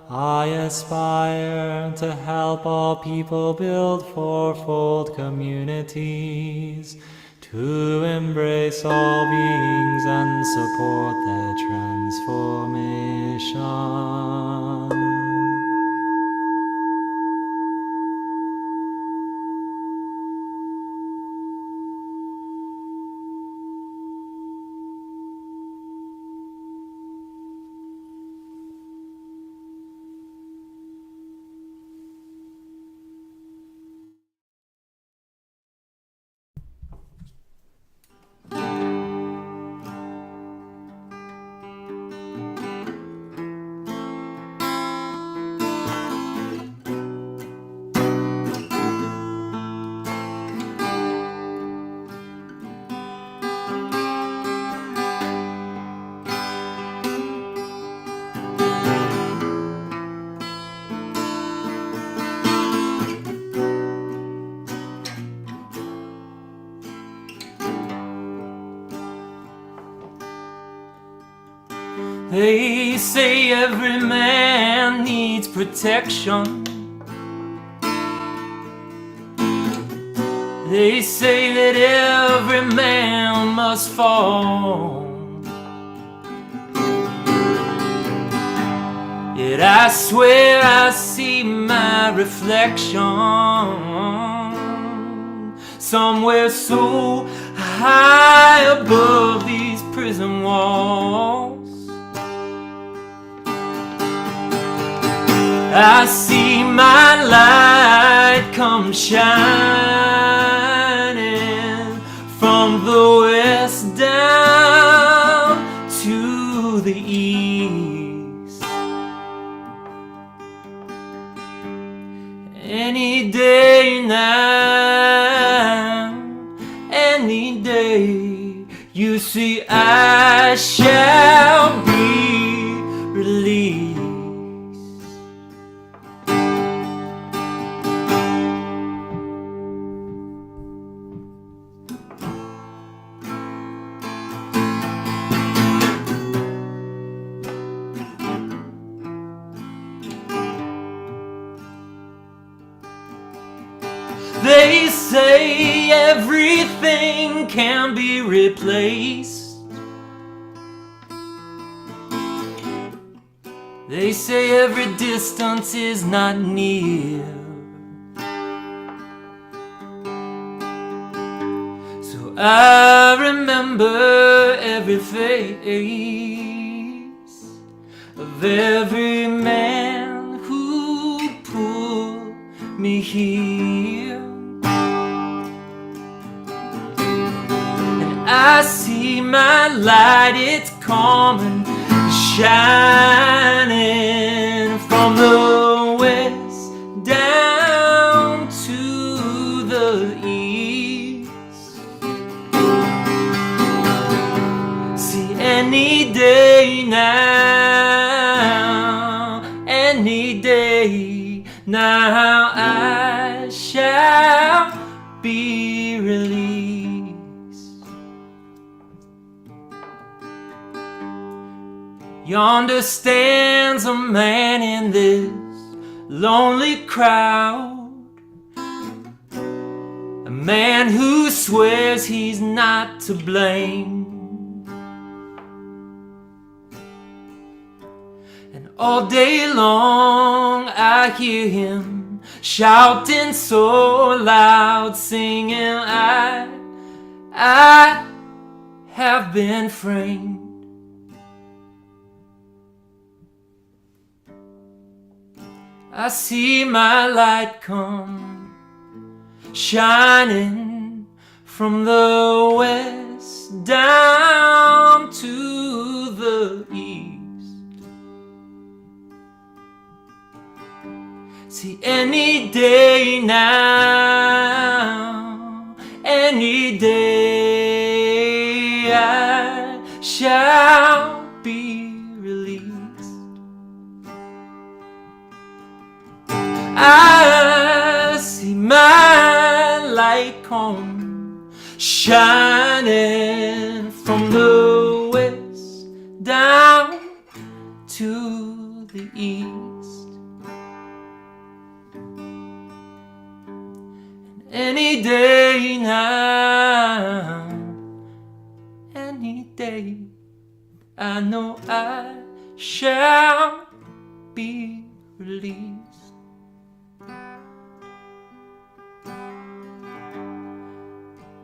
I aspire to help all people build fourfold communities, to embrace all beings and support their transformation. They say every man needs protection. They say that every man must fall. Yet I swear I see my reflection somewhere so high above these prison walls. I see my light come shining from the west down to the east. Any day now, any day, you see I shall be released. They say everything can be replaced. They say every distance is not near. So I remember every face of every man who put me here. And I see my light, it's coming, shining from the west down to the east. See, any day now, any day now, I shall be released. Yonder stands a man in this lonely crowd, a man who swears he's not to blame. And all day long I hear him shouting so loud, singing, I have been framed. I see my light come shining from the west down to the east. See, any day now, any day I shall be released. I see my light come shining from the west down to the east. And any day now, any day, I know I shall be released.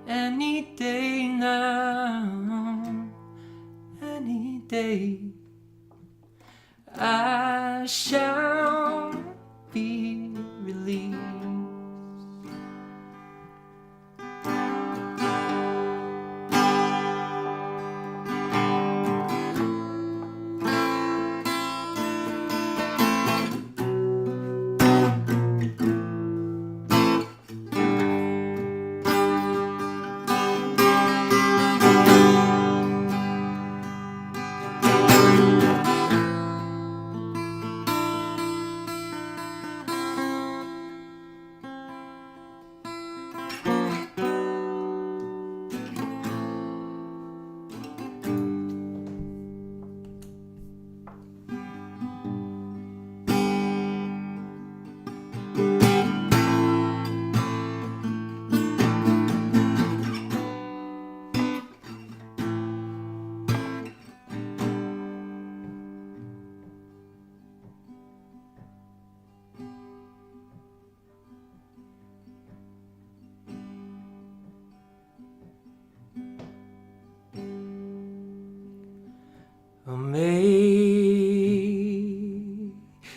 Any day now, any day, I shall be released.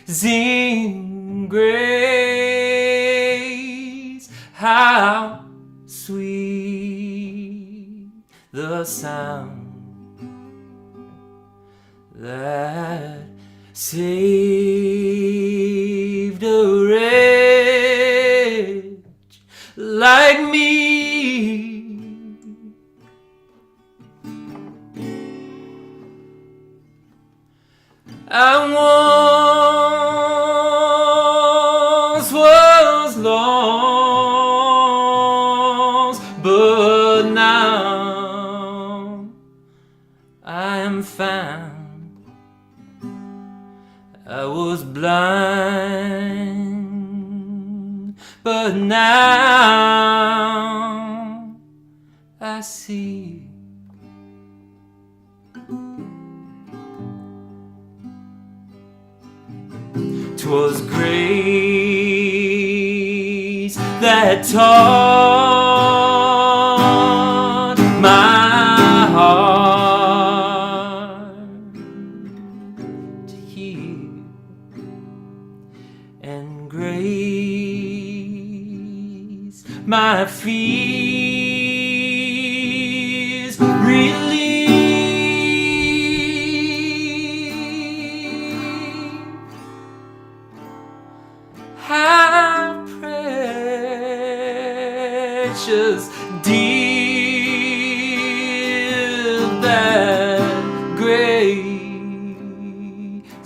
Amazing grace, how sweet the sound that saved a wretch like me. I once was lost, but now I am found. I was blind, but but now I see. 'Twas grace that taught my heart to heal, and grace my fears relieve. How precious dear that grace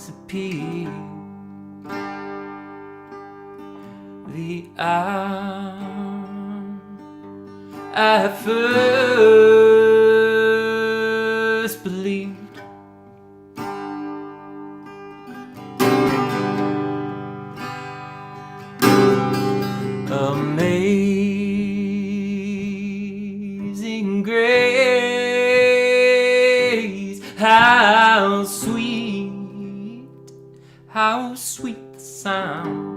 appear. The hour I first believed, amazing grace, how sweet the sound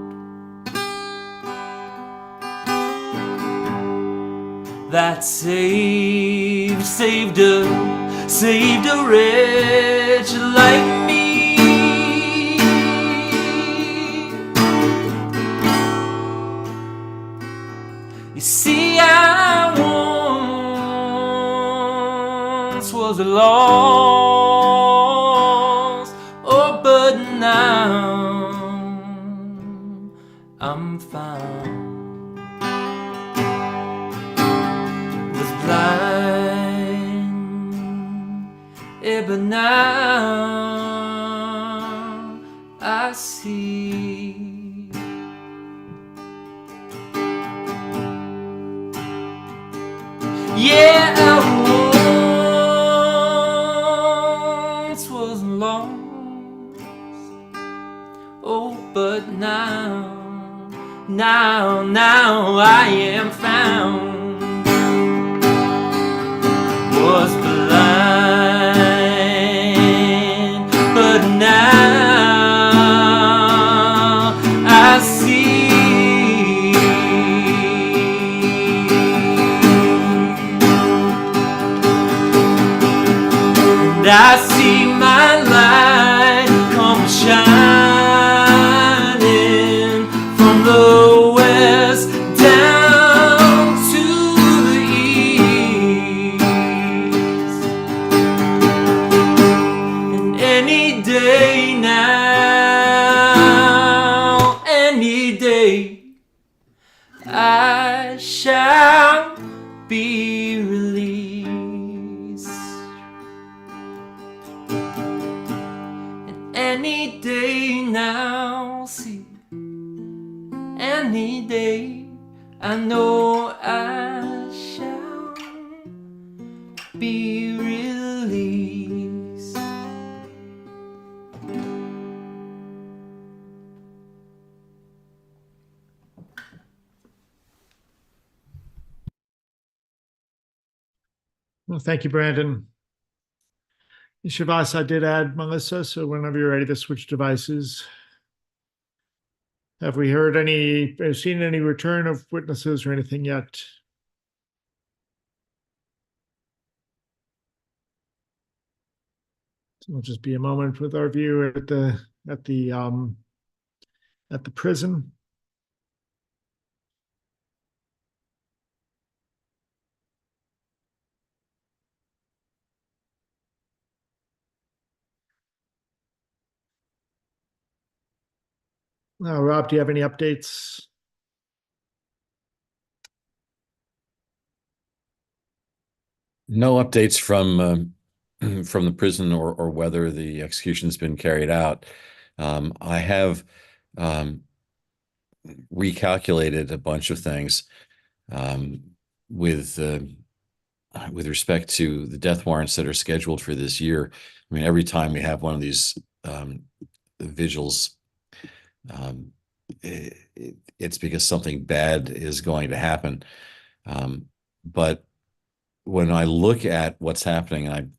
that saved a wretch like me. You see, I once was lost, oh, but now I'm found. Was blind, but now I see. Yeah, I once was lost, oh, but now I am found. Was blind, but now I see. And I see my light come shining from the west down to the east. And any day now, any day, I shall be released. Any day now, see, any day, I know I shall be released. Well, thank you, Brandon. Shavas, I did add Melissa, so whenever you're ready to switch devices. Have we seen any return of witnesses or anything yet? So it'll just be a moment with our view at the prison. Rob, do you have any updates? No updates from the prison or whether the execution's been carried out. I have recalculated a bunch of things with respect to the death warrants that are scheduled for this year. I mean, every time we have one of these vigils, it's because something bad is going to happen. But when I look at what's happening, and I've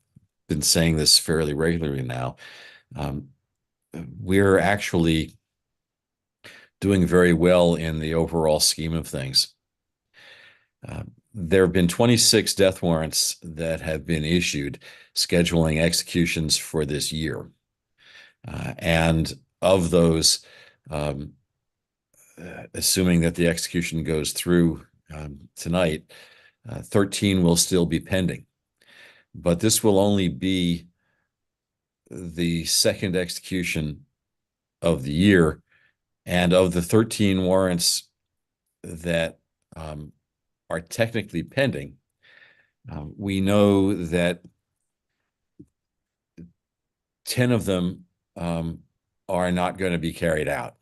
been saying this fairly regularly now, we're actually doing very well in the overall scheme of things. There have been 26 death warrants that have been issued scheduling executions for this year. And of those, assuming that the execution goes through tonight, 13 will still be pending. But this will only be the second execution of the year. And of the 13 warrants that are technically pending, we know that 10 of them are not going to be carried out.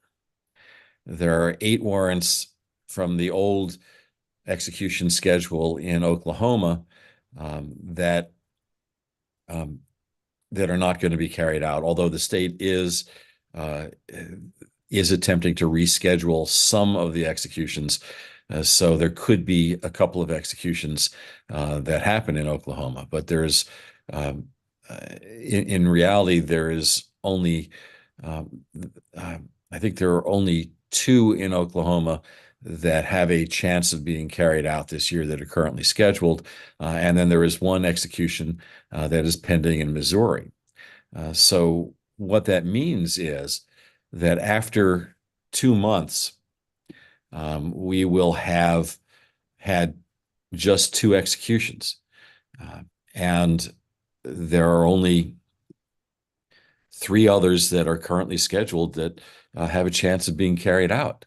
There are 8 warrants from the old execution schedule in Oklahoma that are not going to be carried out, although the state is attempting to reschedule some of the executions. So there could be a couple of executions that happen in Oklahoma, but there's in reality there is only I think there are only 2 in Oklahoma that have a chance of being carried out this year that are currently scheduled, and then there is 1 execution that is pending in Missouri. So what that means is that after 2 months, we will have had just 2 executions. And there are only 3 others that are currently scheduled that have a chance of being carried out.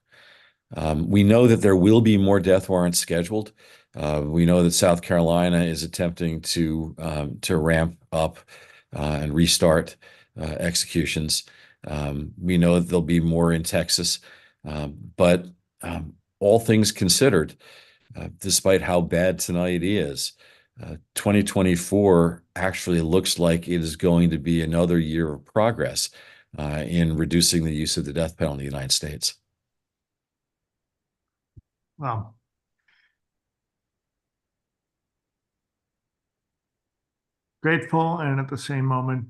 We know that there will be more death warrants scheduled. We know that South Carolina is attempting to ramp up and restart executions. We know that there'll be more in Texas, but all things considered, despite how bad tonight is, 2024 actually looks like it is going to be another year of progress in reducing the use of the death penalty in the United States. Wow. Grateful, and at the same moment,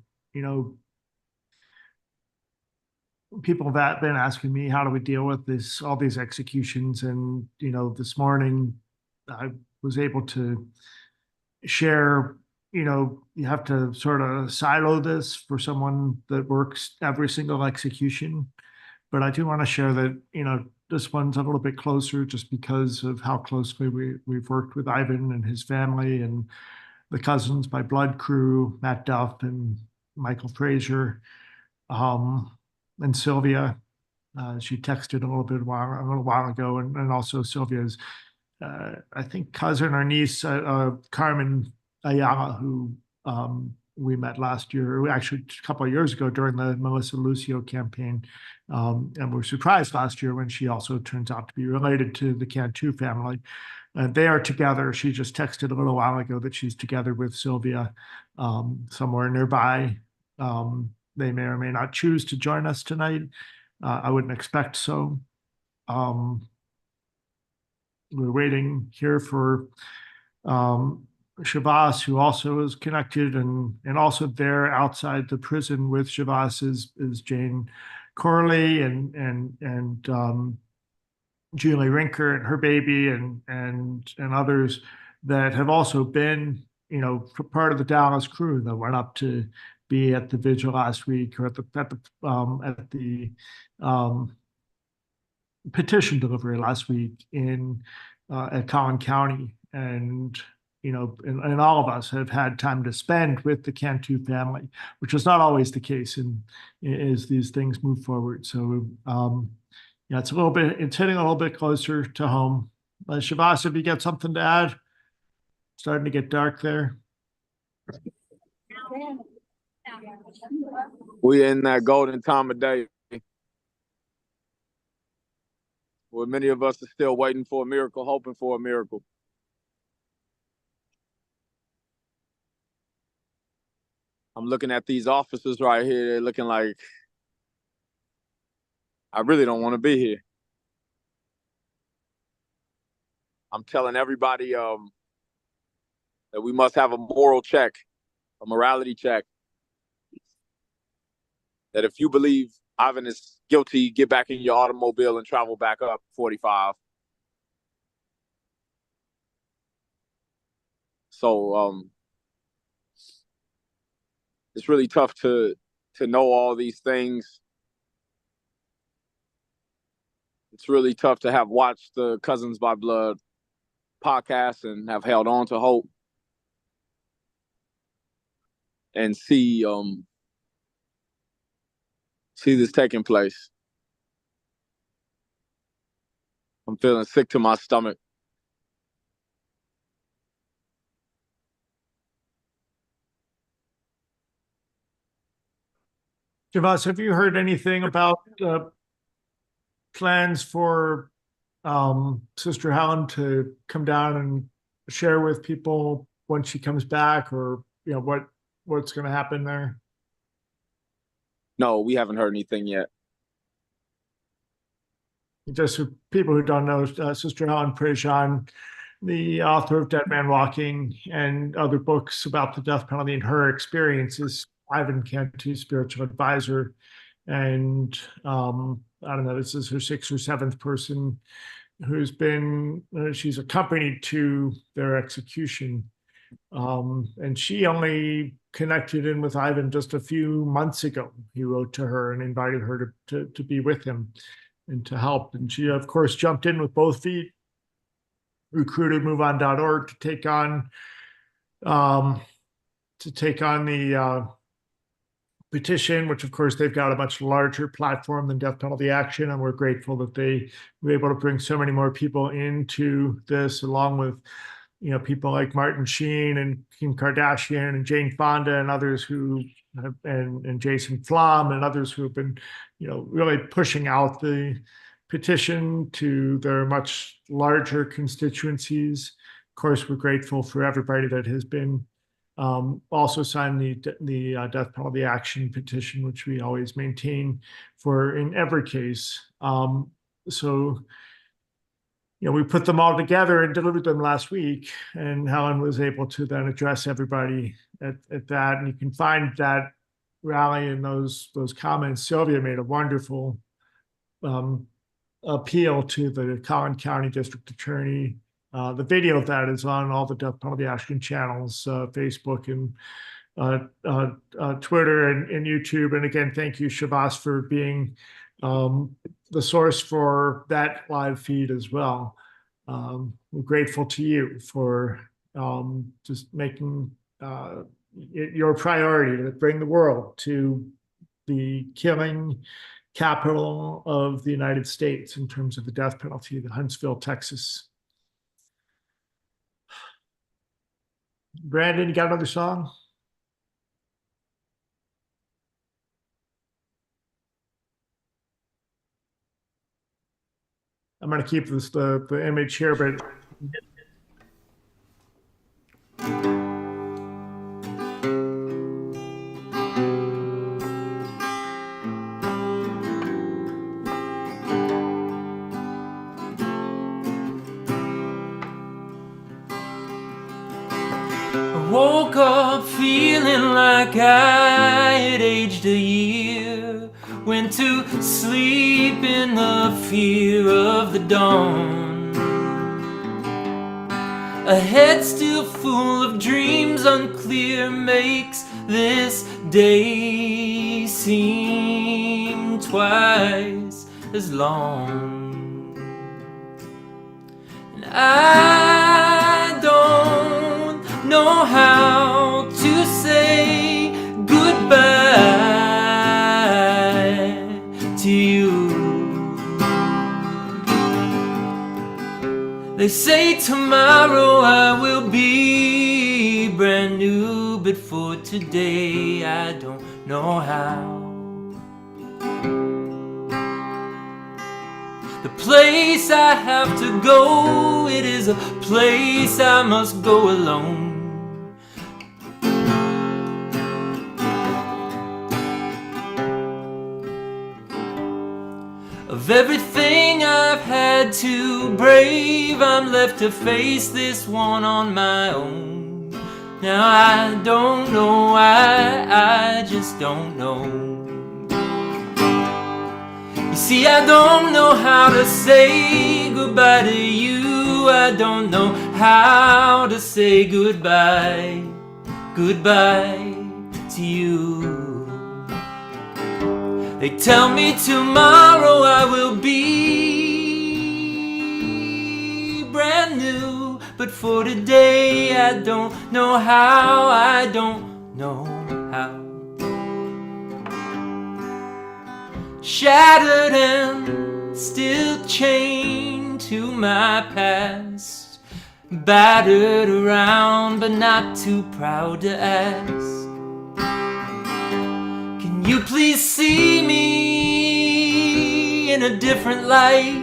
people that been asking me, how do we deal with this, all these executions? And, this morning I was able to share, you have to sort of silo this for someone that works every single execution. But I do want to share that, this one's a little bit closer just because of how closely we've worked with Ivan and his family and the cousins, my blood crew, Matt Duff and Michael Frazier, and Sylvia. She texted a little while ago, and also Sylvia's, I think, cousin or niece, Carmen Ayala, who we met last year, actually a couple of years ago during the Melissa Lucio campaign, and were surprised last year when she also turns out to be related to the Cantu family. They are together. She just texted a little while ago that she's together with Sylvia somewhere nearby. They may or may not choose to join us tonight. I wouldn't expect so. We're waiting here for Shavas, who also is connected, and also there outside the prison with Shavas is Jane Corley and Julie Rinker and her baby and others that have also been, part of the Dallas crew that went up to be at the vigil last week, or at the petition delivery last week at Collin County. And and all of us have had time to spend with the Cantu family, which is not always the case as these things move forward. So yeah, it's hitting a little bit closer to home. Shavas, if you got something to add, starting to get dark there. We're in that golden time of day where many of us are still waiting for a miracle, hoping for a miracle. I'm looking at these officers right here. They're looking like, I really don't want to be here. I'm telling everybody that we must have a moral check, a morality check. That if you believe Ivan is guilty, get back in your automobile and travel back up 45. So it's really tough to know all these things. It's really tough to have watched the Cousins by Blood podcast and have held on to hope and see this taking place. I'm feeling sick to my stomach. Javas, have you heard anything about plans for Sister Helen to come down and share with people when she comes back, or what's going to happen there? No, we haven't heard anything yet. Just for people who don't know, Sister Helen Prejean, the author of Dead Man Walking and other books about the death penalty and her experiences, Ivan Cantu's spiritual advisor. And I don't know, this is her 6th or 7th person who's been, she's accompanied to their execution. And she only connected in with Ivan just a few months ago. He wrote to her and invited her to be with him and to help. And she, of course, jumped in with both feet, recruited MoveOn.org to take on the petition, which of course they've got a much larger platform than Death Penalty Action, and we're grateful that they were able to bring so many more people into this, along with people like Martin Sheen and Kim Kardashian and Jane Fonda and others who have, and Jason Flom and others who have been really pushing out the petition to their much larger constituencies. Of course, we're grateful for everybody that has been also signed the Death Penalty Action petition, which we always maintain for in every case. So we put them all together and delivered them last week, and Helen was able to then address everybody at that. And you can find that rally and those comments. Sylvia made a wonderful appeal to the Collin County District Attorney. The video of that is on all the Death Penalty Action channels, Facebook and Twitter and YouTube. And again, thank you, Shabazz, for being the source for that live feed as well. We're grateful to you for just making it your priority to bring the world to the killing capital of the United States in terms of the death penalty, the Huntsville, Texas. Brandon, you got another song? I'm going to keep this the image here, but I woke up feeling like I had aged a year. Went to sleep in the fear of the dawn. A head still full of dreams unclear makes this day seem twice as long. And I don't know how to say goodbye to you. They say tomorrow I will be brand new, but for today I don't know how. The place I have to go, it is a place I must go alone. A Of everything I've had to brave, I'm left to face this one on my own. Now I don't know why, I just don't know. You see, I don't know how to say goodbye to you. I don't know how to say goodbye, goodbye to you. They tell me tomorrow I will be brand new, but for today I don't know how, I don't know how. Shattered and still chained to my past, battered around but not too proud to ask. Can you please see me in a different light?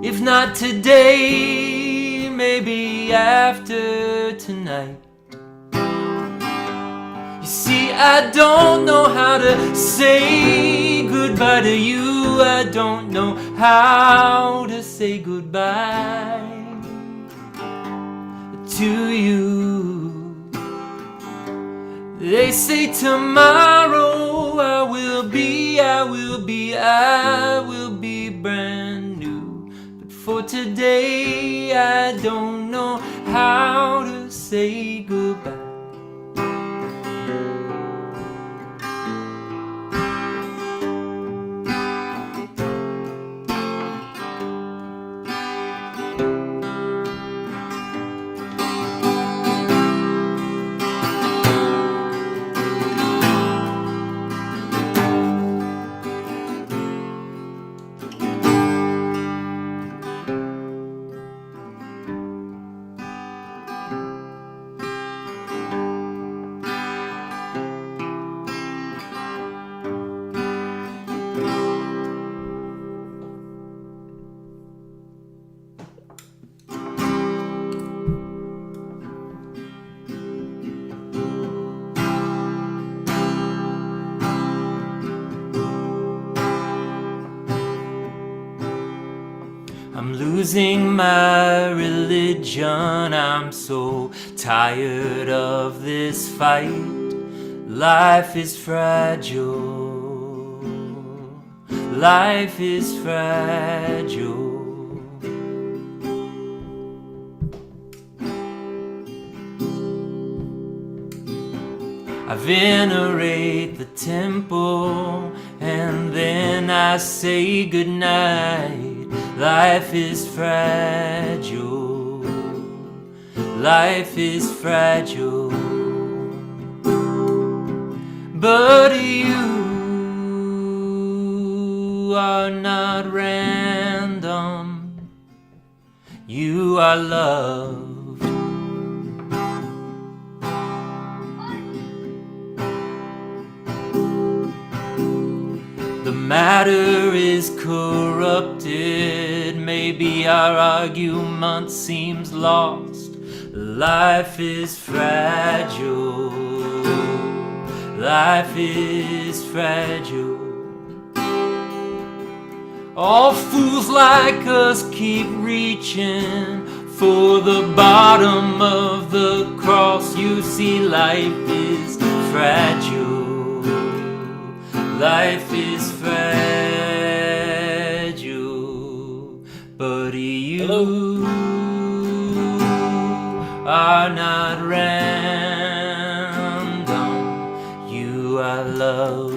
If not today, maybe after tonight. You see, I don't know how to say goodbye to you. I don't know how to say goodbye to you. They say tomorrow I will be brand new. But for today I don't know how to say goodbye. I'm losing my religion. I'm so tired of this fight. Life is fragile. Life is fragile. I venerate the temple and then I say goodnight. Life is fragile. Life is fragile. But you are not random. You are loved. The matter is corrupted. Maybe our argument seems lost. Life is fragile. Life is fragile. All fools like us keep reaching for the bottom of the cross. You see, life is fragile. Life is fragile, but you are not random. You are love.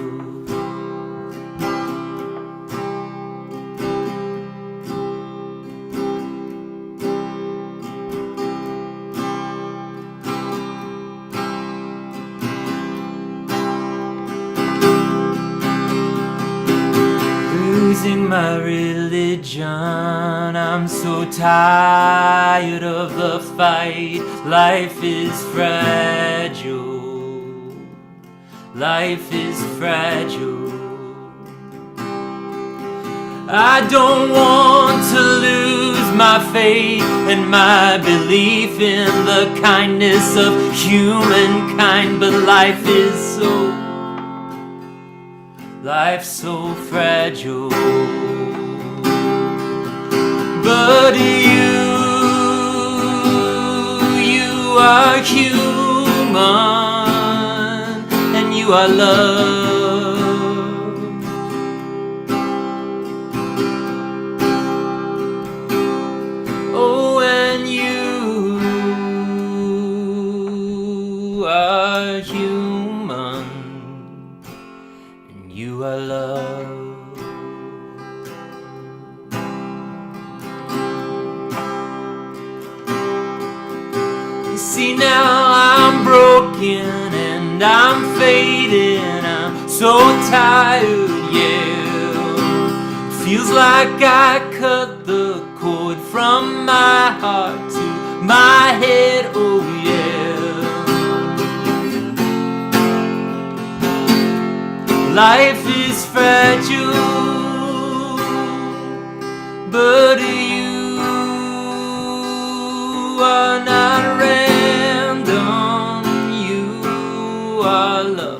Losing my religion, I'm so tired of the fight. Life is fragile. Life is fragile. I don't want to lose my faith and my belief in the kindness of humankind, but life is so life's so fragile. But you are human, and you are loved. Oh, and you are human, and you are loved. You see, now I'm broken and I'm fading, I'm so tired, yeah. Feels like I cut the cord from my heart to my head, oh yeah. Life is fragile, but you are not random, you are loved.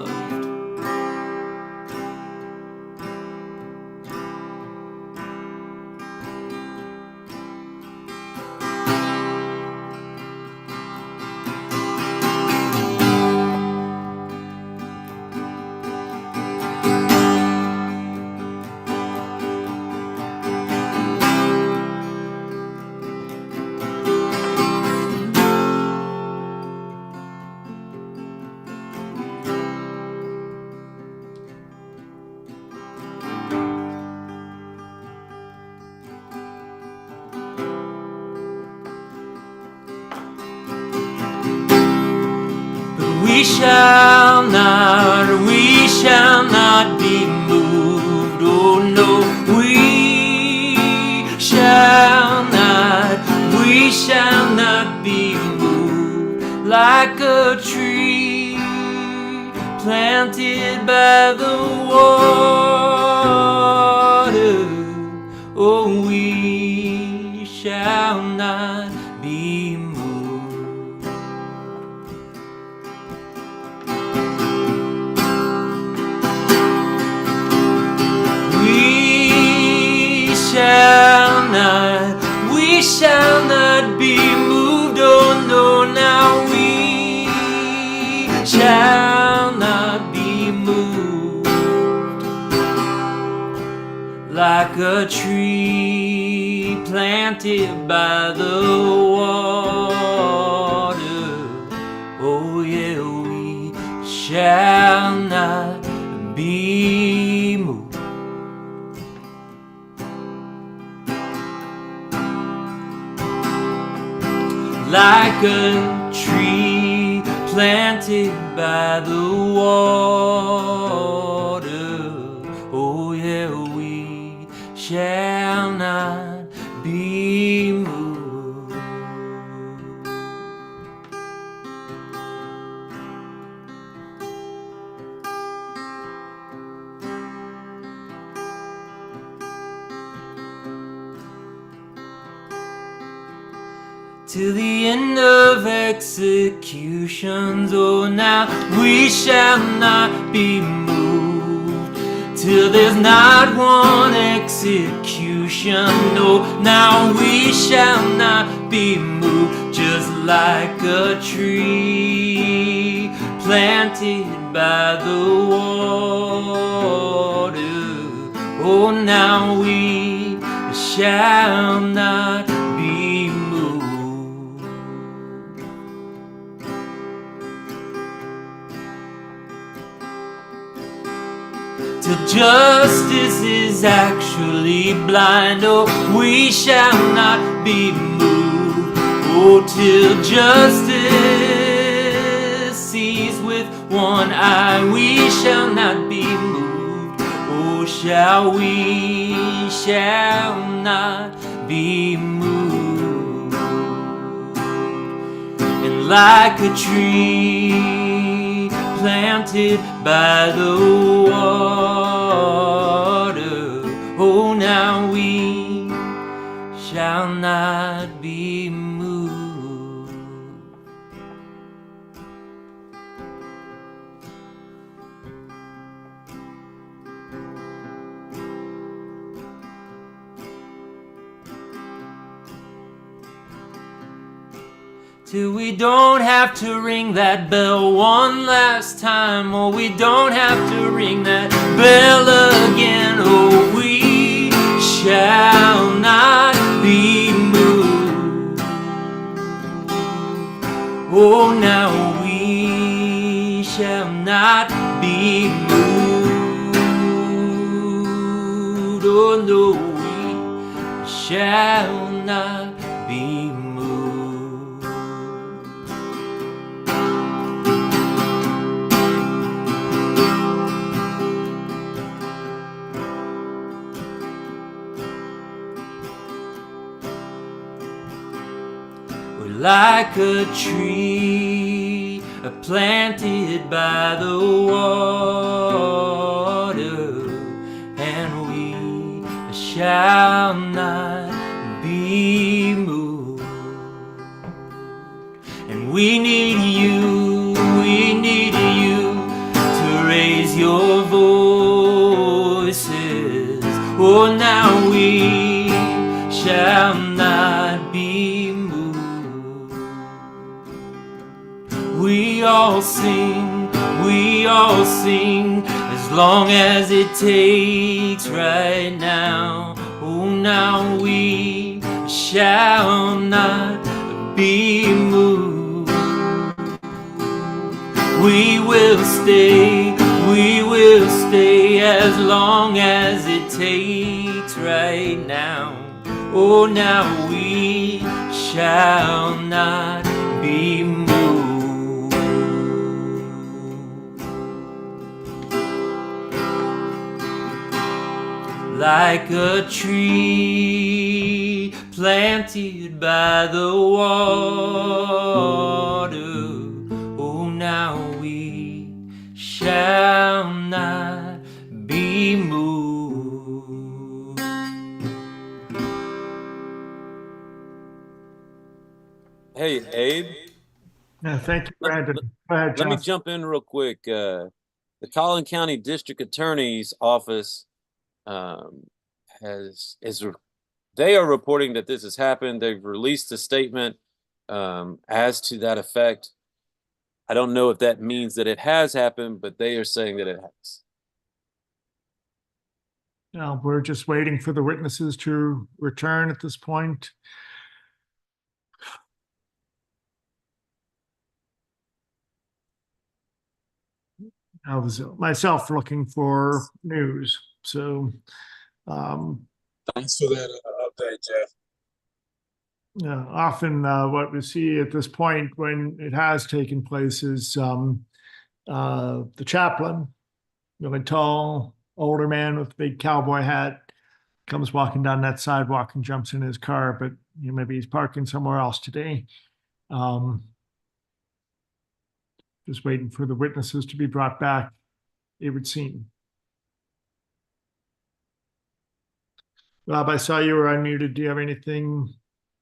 We shall not be moved, oh no, we shall not be moved, like a tree planted by the water, oh, we shall not be moved. We shall not be moved, oh no, now we shall not be moved, like a tree planted by the water, oh yeah, we shall not be moved. Like a tree planted by the water, oh yeah, we shall not be moved. To the end of executions, oh now we shall not be moved, till there's not one execution, no, now we shall not be moved, just like a tree planted by the water, oh now we shall not be moved. Till justice is actually blind, oh, we shall not be moved. Oh, till justice sees with one eye, we shall not be moved. Oh, we shall not be moved. And like a tree planted by the water, oh, now we shall not be moved. till we don't have to ring that bell one last time. Oh, we don't have to ring that bell again. Oh, we shall not be moved. Oh, now we shall not be moved. Oh, no, we shall not be moved. We're like a tree planted by the water, and we shall not be moved. And we need you to raise your voices. Oh, now we shall not be moved. We all sing, as long as it takes right now. Oh, now we shall not be moved. We will stay as long as it takes right now. Oh, now we shall not be moved. Like a tree planted by the water, oh, now we shall not be moved. Hey, Abe. Yeah, thank you, Brandon. Go ahead, Let me Josh. jump in real quick. The Collin County District Attorney's Office they are reporting that this has happened. They've released a statement as to that effect. I don't know if that means that it has happened, but they are saying that it has. Now, we're just waiting for the witnesses to return at this point. I was myself looking for news, so Thanks for that update, Jeff. often what we see at this point when it has taken place is the chaplain, really tall, older man with a big cowboy hat, comes walking down that sidewalk and jumps in his car, but maybe he's parking somewhere else today. Just waiting for the witnesses to be brought back, it would seem. Rob, I saw you were unmuted. Do you have anything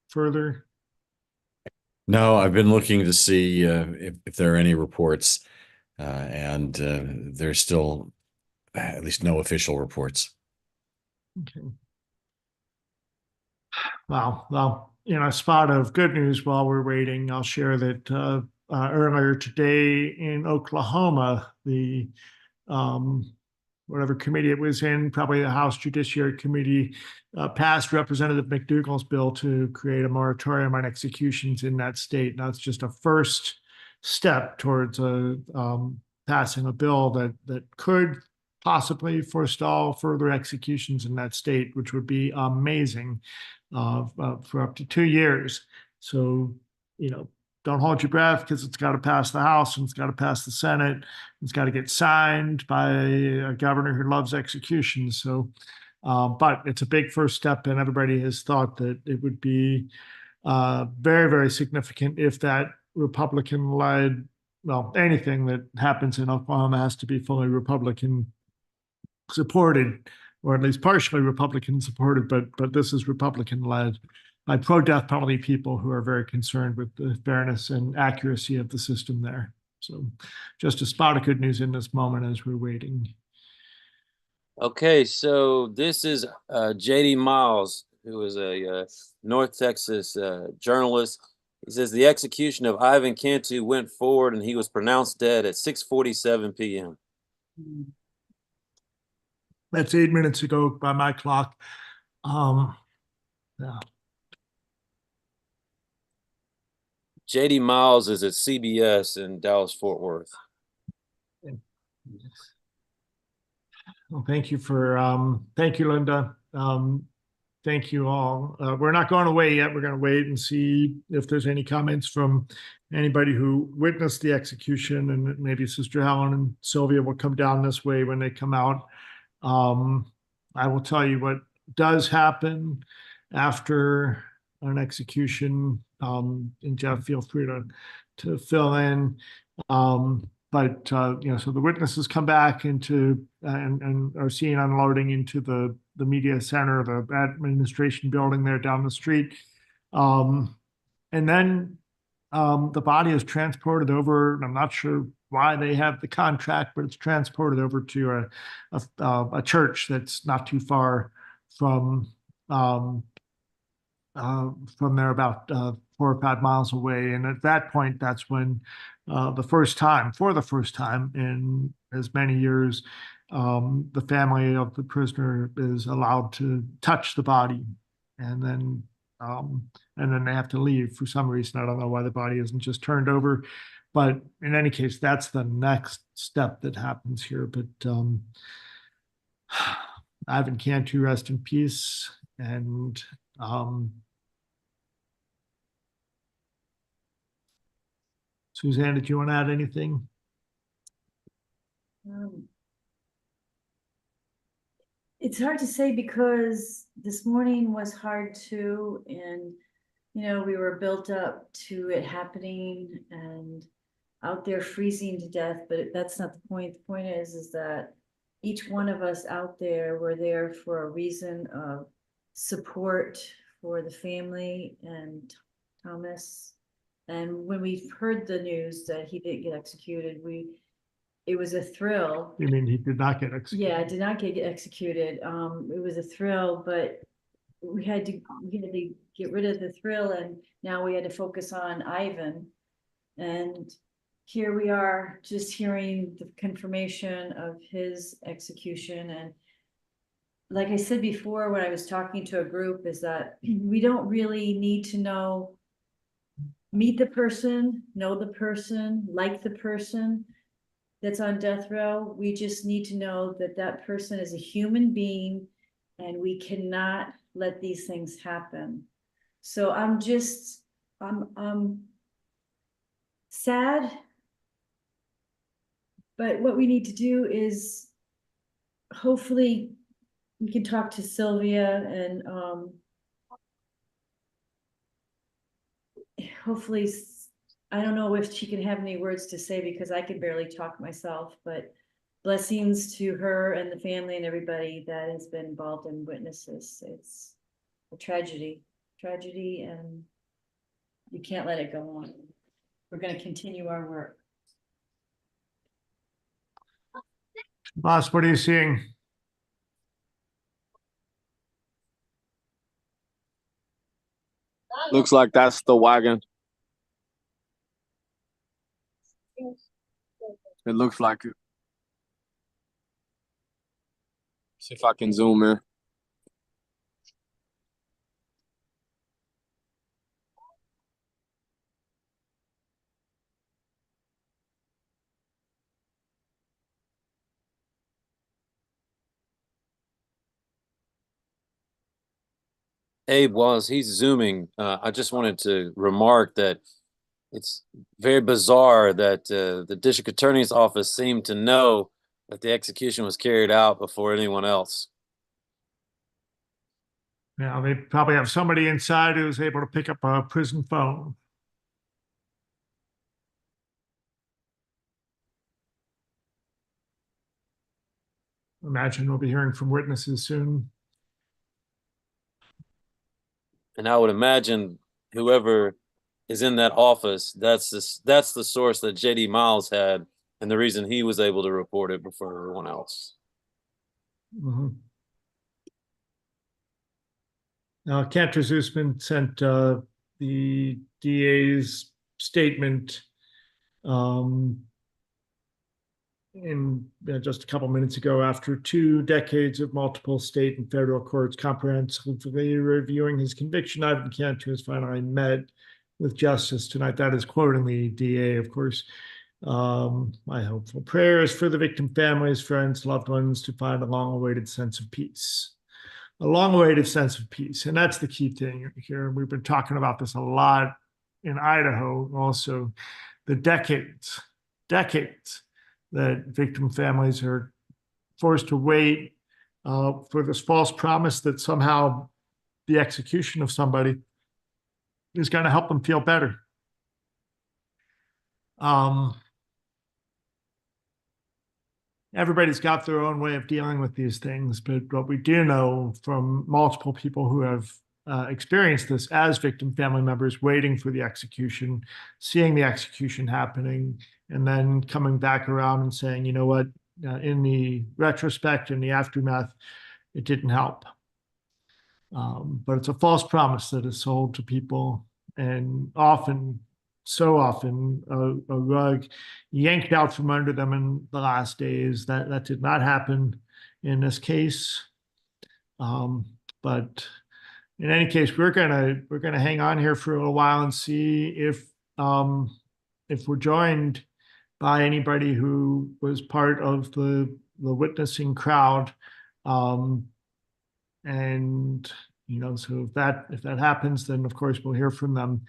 further? No, I've been looking to see if there are any reports, and there's still at least no official reports. Okay. Well, in a spot of good news while we're waiting, I'll share that earlier today in Oklahoma, the whatever committee it was in, probably the House Judiciary Committee, passed Representative McDougal's bill to create a moratorium on executions in that state. Now, it's just a first step towards passing a bill that could possibly forestall further executions in that state, which would be amazing for up to 2 years. So, don't hold your breath, because it's got to pass the House and it's got to pass the Senate. It's got to get signed by a governor who loves executions. So, but it's a big first step, and everybody has thought that it would be very, very significant if that Republican-led, well, anything that happens in Oklahoma has to be fully Republican supported, or at least partially Republican supported, but this is Republican-led by pro-death penalty people who are very concerned with the fairness and accuracy of the system there. So just a spot of good news in this moment as we're waiting. Okay, so this is J.D. Miles, who is a North Texas journalist. He says the execution of Ivan Cantu went forward and he was pronounced dead at 6:47 p.m. That's 8 minutes ago by my clock. Yeah. JD Miles is at CBS in Dallas Fort Worth. Well, thank you, Linda. Thank you all. We're not going away yet. We're going to wait and see if there's any comments from anybody who witnessed the execution, and maybe Sister Helen and Sylvia will come down this way when they come out. I will tell you what does happen after an execution. And Jeff, feel free to fill in. But so the witnesses come back into and are seen unloading into the media center, the administration building there down the street. And then the body is transported over, and I'm not sure why they have the contract, but it's transported over to a church that's not too far from there, about 4 or 5 miles away. And at that point, that's when for the first time in as many years, the family of the prisoner is allowed to touch the body, and then they have to leave for some reason. I don't know why the body isn't just turned over, but in any case, that's the next step that happens here. But Ivan Cantu, rest in peace. And Suzanne, did you want to add anything? It's hard to say because this morning was hard too, and we were built up to it happening and out there freezing to death, but that's not the point. The point is that each one of us out there were there for a reason of support for the family and Thomas. And when we heard the news that he didn't get executed, it was a thrill. You mean he did not get executed? Yeah, did not get executed. It was a thrill, but we had to get rid of the thrill, and now we had to focus on Ivan. And here we are, just hearing the confirmation of his execution. And like I said before, when I was talking to a group, is that we don't really need to meet the person, know the person, like the person that's on death row. We just need to know that that person is a human being, and we cannot let these things happen. So I'm sad, but what we need to do is hopefully we can talk to Sylvia, and hopefully, I don't know if she can have any words to say because I can barely talk myself, but blessings to her and the family and everybody that has been involved in witnesses. It's a tragedy, and you can't let it go on. We're going to continue our work. Boss, what are you seeing? Looks like that's the wagon. It looks like it. See if I can zoom in. Abe, while he's zooming, I just wanted to remark that it's very bizarre that the district attorney's office seemed to know that the execution was carried out before anyone else. Yeah, they probably have somebody inside who's able to pick up a prison phone. Imagine we'll be hearing from witnesses soon. And I would imagine whoever is in that office, that's the source that JD Miles had, and the reason he was able to report it before everyone else. Mm-hmm. Cantu Zusman sent the DA's statement in just a couple minutes ago, after 2 decades of multiple state and federal courts comprehensively reviewing his conviction, Ivan Cantu has finally met with justice tonight. That is quoting the DA, of course. My hopeful prayers for the victim families, friends, loved ones to find a long-awaited sense of peace. A long-awaited sense of peace. And that's the key thing here. We've been talking about this a lot in Idaho also. The decades that victim families are forced to wait for this false promise that somehow the execution of somebody is going to help them feel better. Everybody's got their own way of dealing with these things, but what we do know from multiple people who have experienced this as victim family members, waiting for the execution, seeing the execution happening, and then coming back around and saying, you know what, in the retrospect, in the aftermath, it didn't help. But it's a false promise that is sold to people, and often, so often, a rug yanked out from under them in the last days. That did not happen in this case. But in any case, we're gonna hang on here for a little while and see if we're joined by anybody who was part of the witnessing crowd. And so if that happens, then of course we'll hear from them,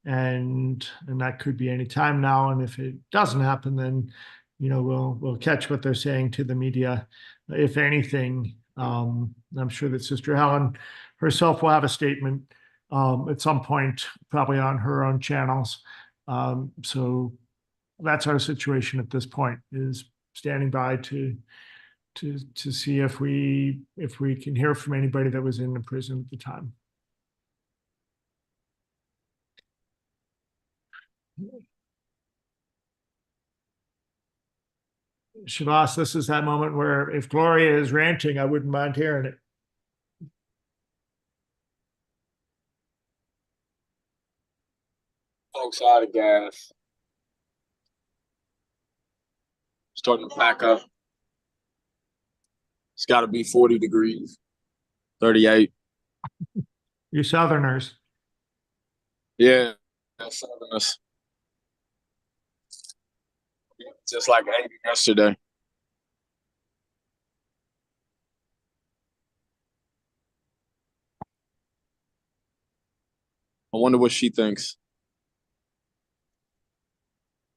and that could be any time now. And if it doesn't happen, then we'll catch what they're saying to the media, if anything. I'm sure that Sister Helen herself will have a statement at some point, probably on her own channels. So that's our situation at this point, is standing by to see if we can hear from anybody that was in the prison at the time. Shavas, this is that moment where if Gloria is ranting, I wouldn't mind hearing it. Folks out of gas. Starting to pack up. It's got to be 40 degrees, 38. You Southerners. Yeah, Southerners. Just like 80 yesterday. I wonder what she thinks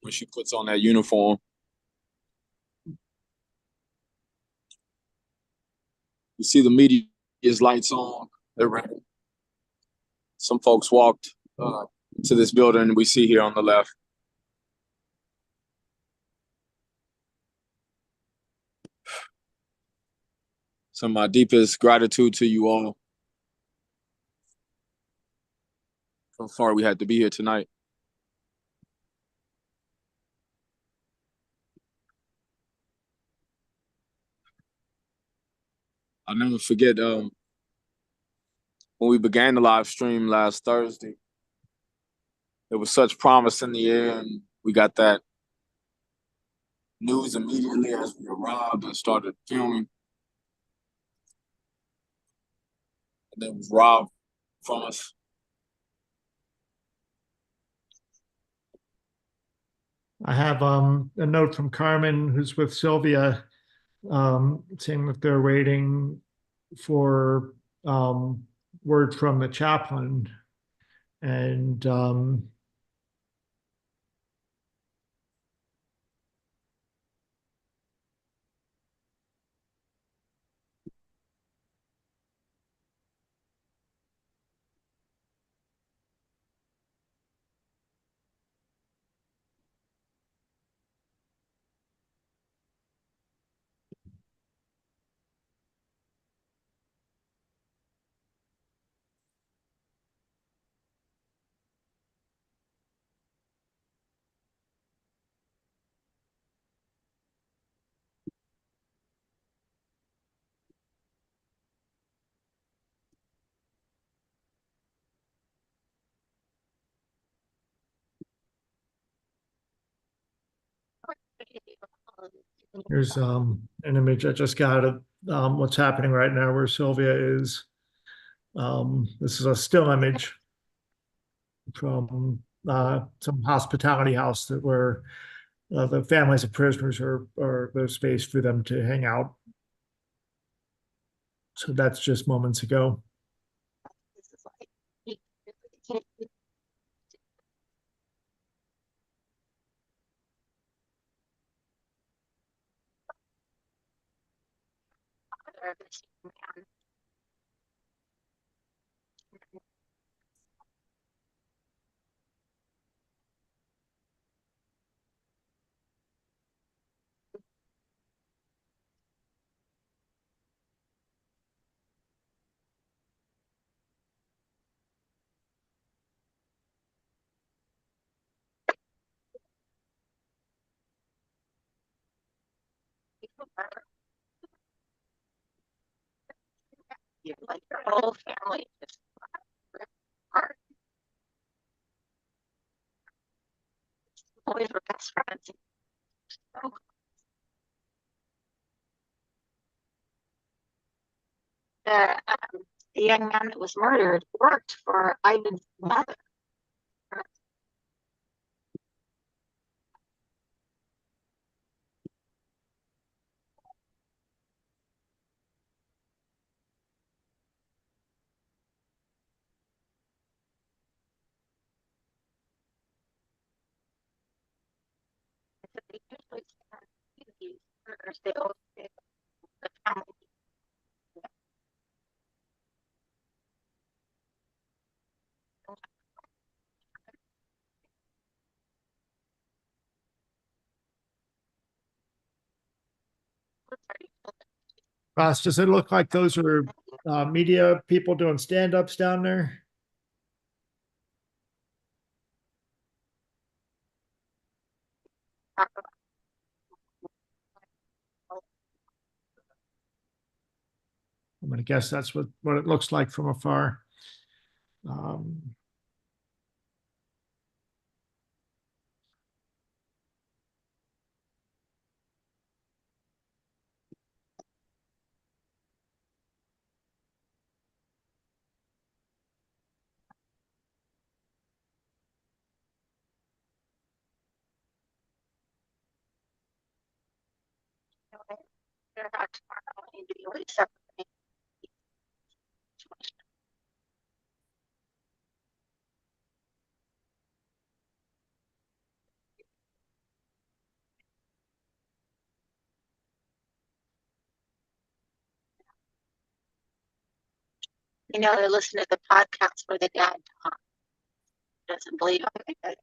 when she puts on that uniform. You see the media's lights on. They're ready. Some folks walked to this building we see here on the left. So my deepest gratitude to you all. How far we had to be here tonight. I'll never forget when we began the live stream last Thursday. There was such promise in the air, and we got that news immediately as we arrived and started filming. And then it was robbed from us. I have a note from Carmen, who's with Sylvia, saying that they're waiting for word from the chaplain. And Here's an image I just got of what's happening right now where Sylvia is. This is a still image from some hospitality house that where the families of prisoners are there's space for them to hang out. So that's just moments ago. Like your whole family just apart. Always were best friends. So, the young man that was murdered worked for Ivan's mother. They usually these murders, they always the family. Ross, does it look like those are media people doing stand-ups down there? I'm gonna guess that's what it looks like from afar. They're not tomorrow, and you would separate. You know, they listen to the podcast where the dad doesn't believe it.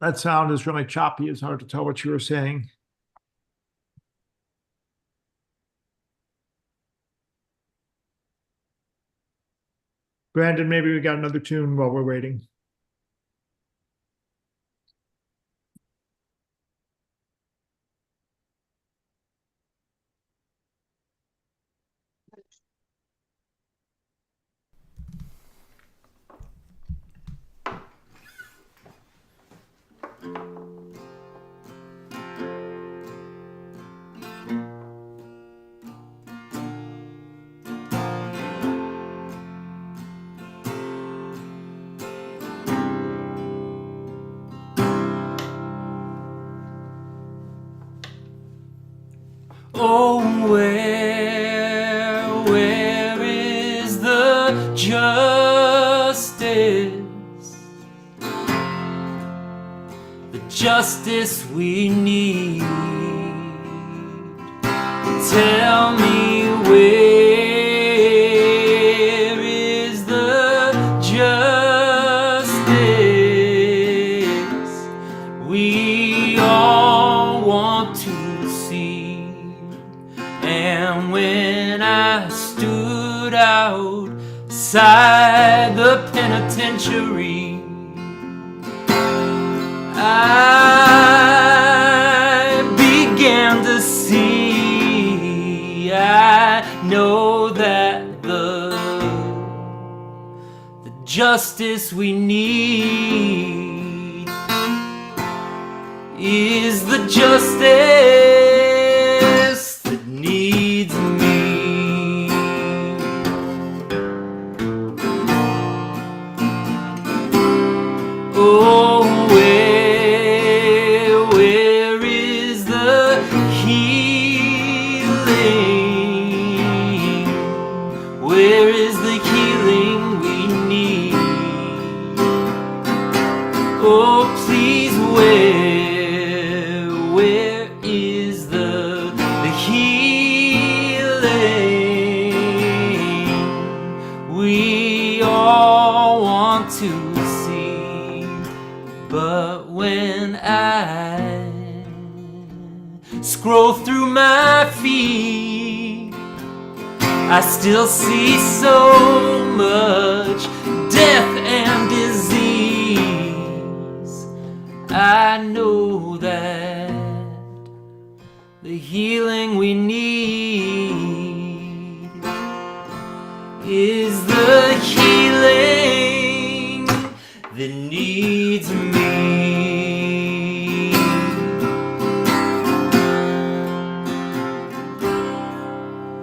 That sound is really choppy. It's hard to tell what you were saying. Brandon, maybe we got another tune while we're waiting. Oh, where is the justice? The justice we need. Tell me where is the justice we all want to see? And when I stood outside the penitentiary, I began to see. I know that the justice we need is the justice that needs me. Oh, where is the healing? Where is the healing we need? Oh, please, where is the healing we all want to see? But when I scroll through my feed, I still see so much death and disease. I know that the healing we need is the healing that needs me.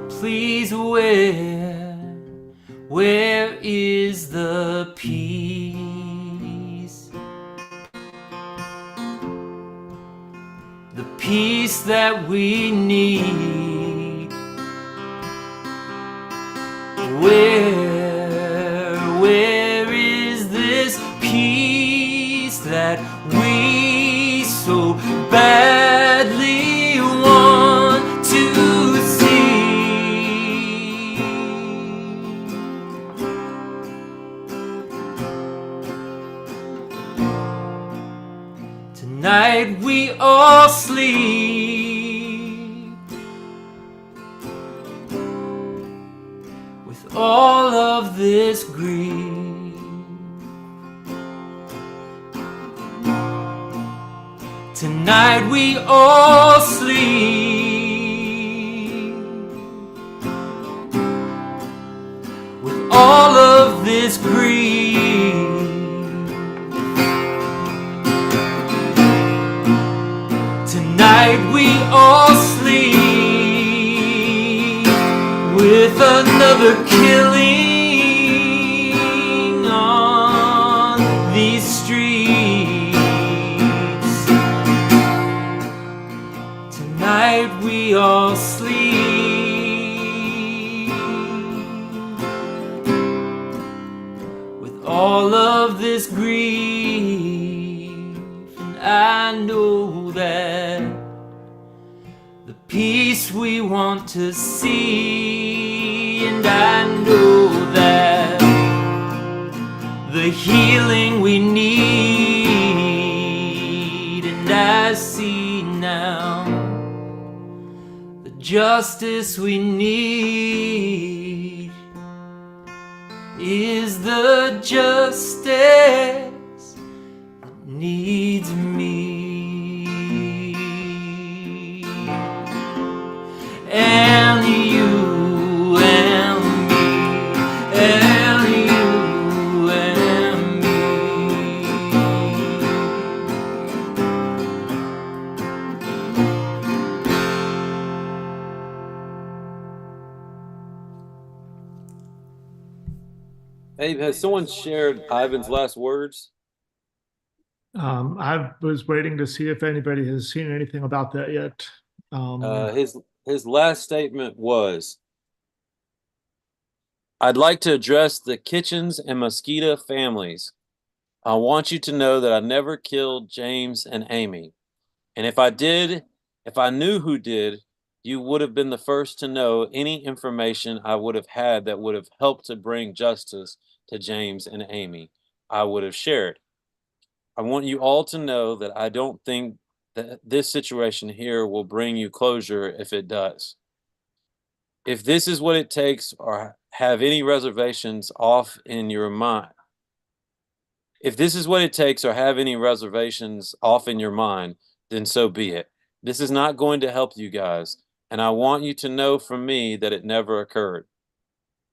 Please, where is the peace? The peace that we need. Where is this peace that we so badly want to see? Tonight we all sleep with all of this grief. Tonight we all sleep with all of this grief. Tonight we all sleep with another killing on these streets. Tonight we all sleep with all of this grief, and I know that the peace we want to see, and I know that the healing we need, and I see now the justice we need is the justice that needs me. And you and me, and you and Abe, has someone shared Ivan's last words? I was waiting to see if anybody has seen anything about that yet. His last statement was, "I'd like to address the Kitchens and Mosqueda families. I want you to know that I never killed James and Amy. And if I did, if I knew who did, you would have been the first to know any information I would have had that would have helped to bring justice to James and Amy. I would have shared. I want you all to know that I don't think that this situation here will bring you closure if it does. If this is what it takes, or have any reservations off in your mind, if this is what it takes or have any reservations off in your mind, then so be it. This is not going to help you guys, and I want you to know from me that it never occurred.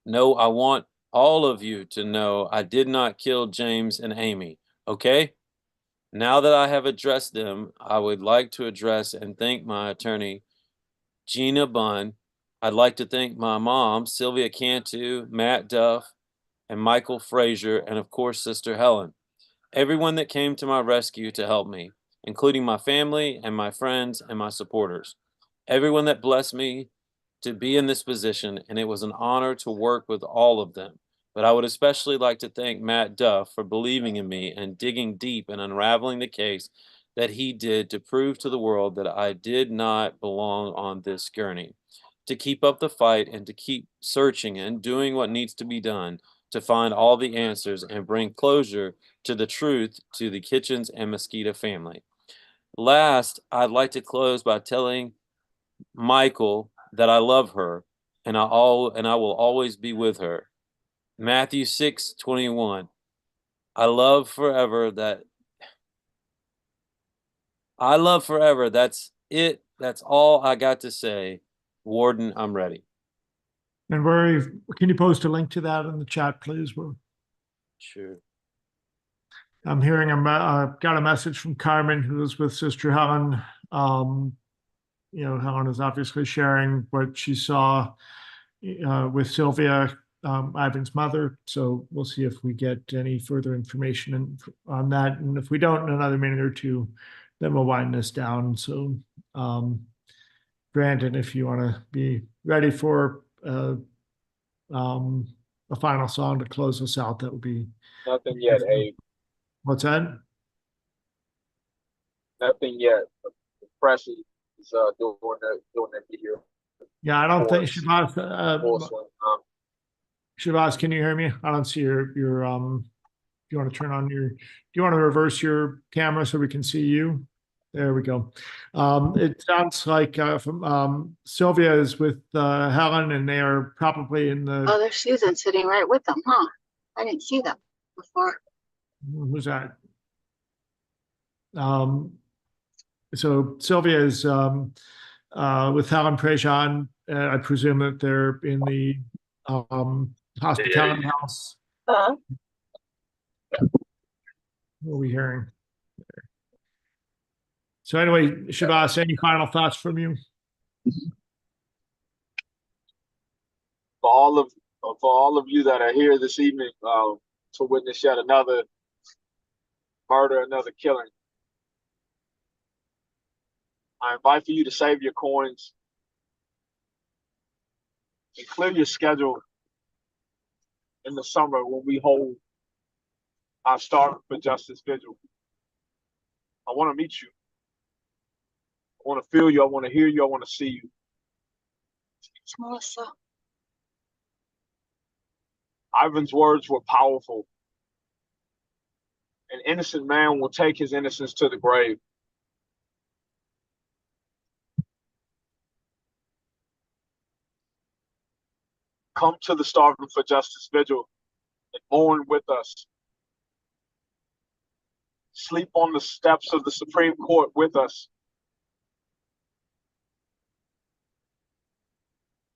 No, I want all of you to know I did not kill James and Amy, okay? Now that I have addressed them, I would like to address and thank my attorney, Gina Bunn. I'd like to thank my mom, Sylvia Cantu, Matt Duff, and Michael Frazier, and of course, Sister Helen. Everyone that came to my rescue to help me, including my family and my friends and my supporters. Everyone that blessed me to be in this position, and it was an honor to work with all of them. But I would especially like to thank Matt Duff for believing in me and digging deep and unraveling the case that he did to prove to the world that I did not belong on this gurney. To keep up the fight and to keep searching and doing what needs to be done to find all the answers and bring closure to the truth to the Kitchens and Mosqueda family. Last, I'd like to close by telling Michael that I love her and I will always be with her. Matthew 6:21. I love forever. That's it. That's all I got to say. Warden, I'm ready. And can you post a link to that in the chat, please? Sure. I'm hearing got a message from Carmen, who is with Sister Helen. Helen is obviously sharing what she saw with Sylvia, Ivan's mother. So we'll see if we get any further information on that. And if we don't in another minute or two, then we'll wind this down. So, Brandon, if you want to be ready for a final song to close us out, that would be. Nothing yet, Abe. What's that? Nothing yet. The press is doing their video. Yeah, I don't think Shabazz. Shabazz, can you hear me? I don't see your Do you want to turn on do you want to reverse your camera so we can see you? There we go. It sounds like from Sylvia is with Helen, and they are probably in the. Oh, there's Susan sitting right with them, huh? I didn't see them before. Who's that? So Sylvia is with Helen Prejean. I presume that they're in the hospitality house. Uh-huh. What are we hearing? So anyway, Shabazz, any final thoughts from you? For all of you that are here this evening to witness yet another murder, another killing, I invite for you to save your coins and clear your schedule in the summer when we hold our Starving for Justice Vigil. I want to meet you. I want to feel you. I want to hear you. I want to see you. It's Melissa. Ivan's words were powerful. An innocent man will take his innocence to the grave. Come to the Starving for Justice Vigil and mourn with us. Sleep on the steps of the Supreme Court with us.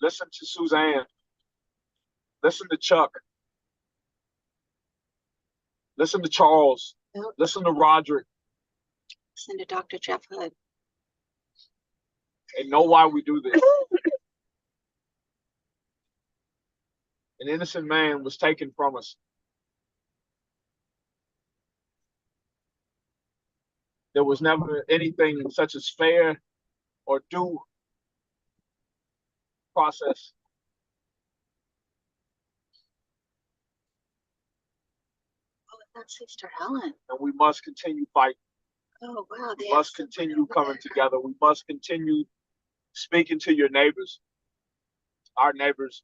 Listen to Suzanne. Listen to Chuck. Listen to Charles. Yep. Listen to Roderick. Listen to Dr. Jeff Hood. And know why we do this. An innocent man was taken from us. There was never anything such as fair or due process. Oh, that's Sister Helen. And we must continue fighting. Oh, wow. We must continue coming together. We must continue speaking to your neighbors, our neighbors.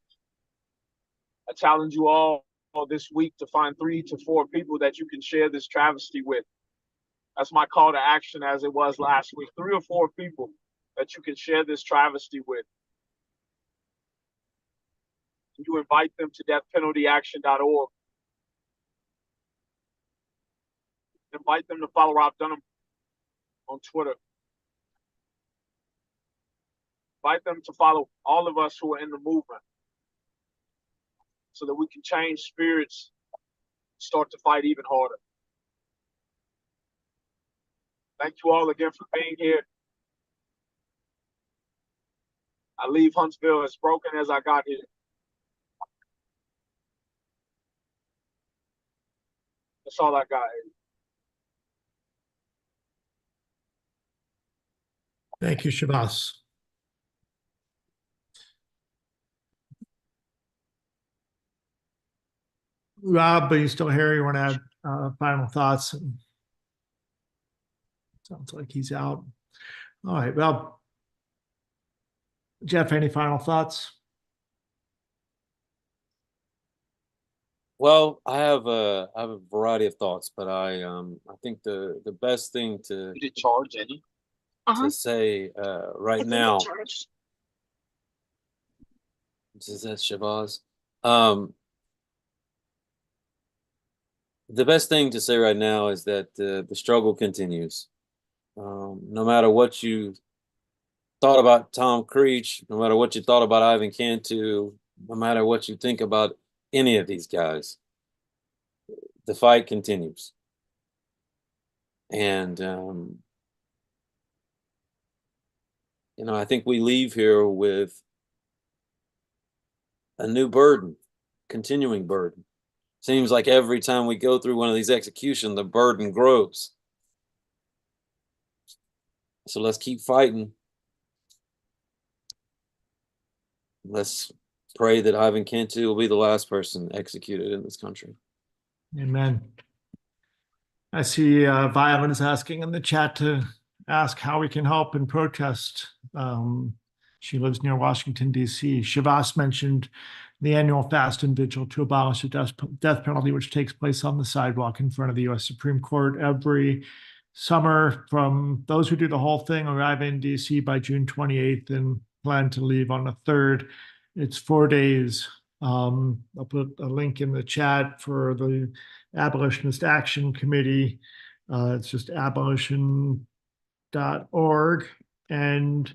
I challenge you all this week to find 3 to 4 people that you can share this travesty with. That's my call to action as it was last week. 3 or 4 people that you can share this travesty with. You invite them to deathpenaltyaction.org. Invite them to follow Rob Dunham on Twitter. Invite them to follow all of us who are in the movement so that we can change spirits, start to fight even harder. Thank you all again for being here. I leave Huntsville as broken as I got here. That's all I got. Thank you, Shabazz. Rob, are you still here? You want to add final thoughts? Sounds like he's out. All right. Well, Jeff, any final thoughts? Well, I have a variety of thoughts, but I think the best thing to You did charge any? to say right now is that Shabazz. The best thing to say right now is that the struggle continues. No matter what you thought about Tom Creech, no matter what you thought about Ivan Cantu, no matter what you think about any of these guys, the fight continues. And, I think we leave here with a new burden, continuing burden. Seems like every time we go through one of these executions, the burden grows. So let's keep fighting. Let's pray that Ivan Cantu will be the last person executed in this country. Amen. I see Violet is asking in the chat to ask how we can help and protest. She lives near Washington, D.C. Shavas mentioned the annual fast and vigil to abolish the death penalty, which takes place on the sidewalk in front of the U.S. Supreme Court every summer. From those who do the whole thing arrive in D.C. by June 28th and plan to leave on the 3rd. It's 4 days. I'll put a link in the chat for the Abolitionist Action Committee. It's just abolition.org. And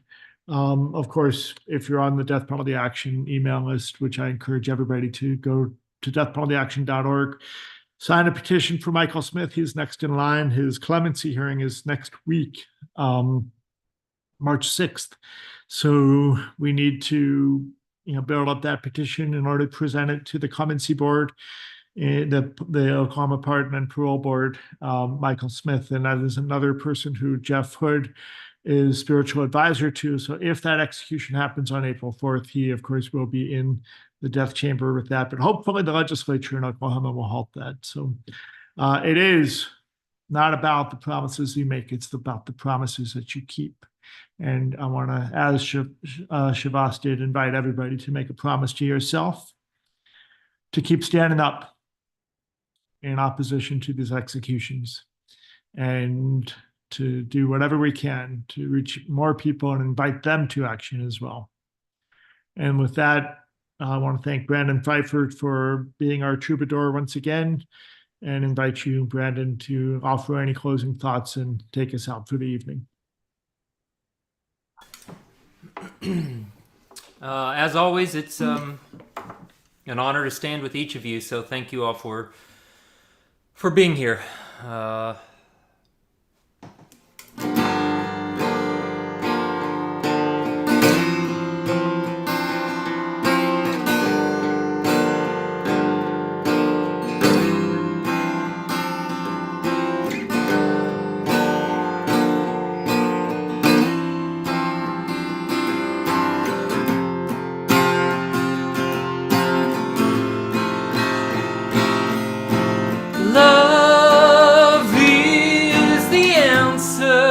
of course, if you're on the Death Penalty Action email list, which I encourage everybody to go to deathpenaltyaction.org, sign a petition for Michael Smith. He's next in line. His clemency hearing is next week, March 6th. So we need to build up that petition in order to present it to the clemency board, the Oklahoma Pardon and Parole Board, Michael Smith, and that is another person who Jeff Hood is spiritual advisor to. So if that execution happens on April 4th, he, of course, will be in the death chamber with that. But hopefully the legislature in Oklahoma will halt that. So it is not about the promises you make. It's about the promises that you keep. And I want to, as Shavas did, invite everybody to make a promise to yourself to keep standing up in opposition to these executions and to do whatever we can to reach more people and invite them to action as well. And with that, I want to thank Brandon Pfeiffer for being our troubadour once again, and invite you, Brandon, to offer any closing thoughts and take us out for the evening. As always, it's an honor to stand with each of you. So thank you all for being here. Love is the answer.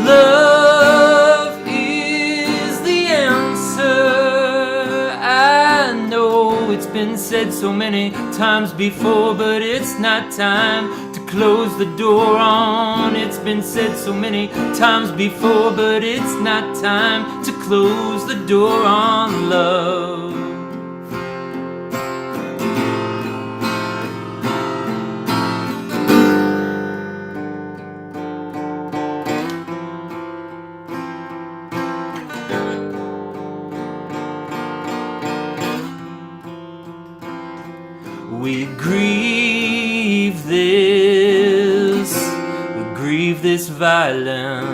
Love is the answer. I know it's been said so many times before, but it's not time to close the door on. It's been said so many times before, but it's not time to close the door on love. We grieve this this violence,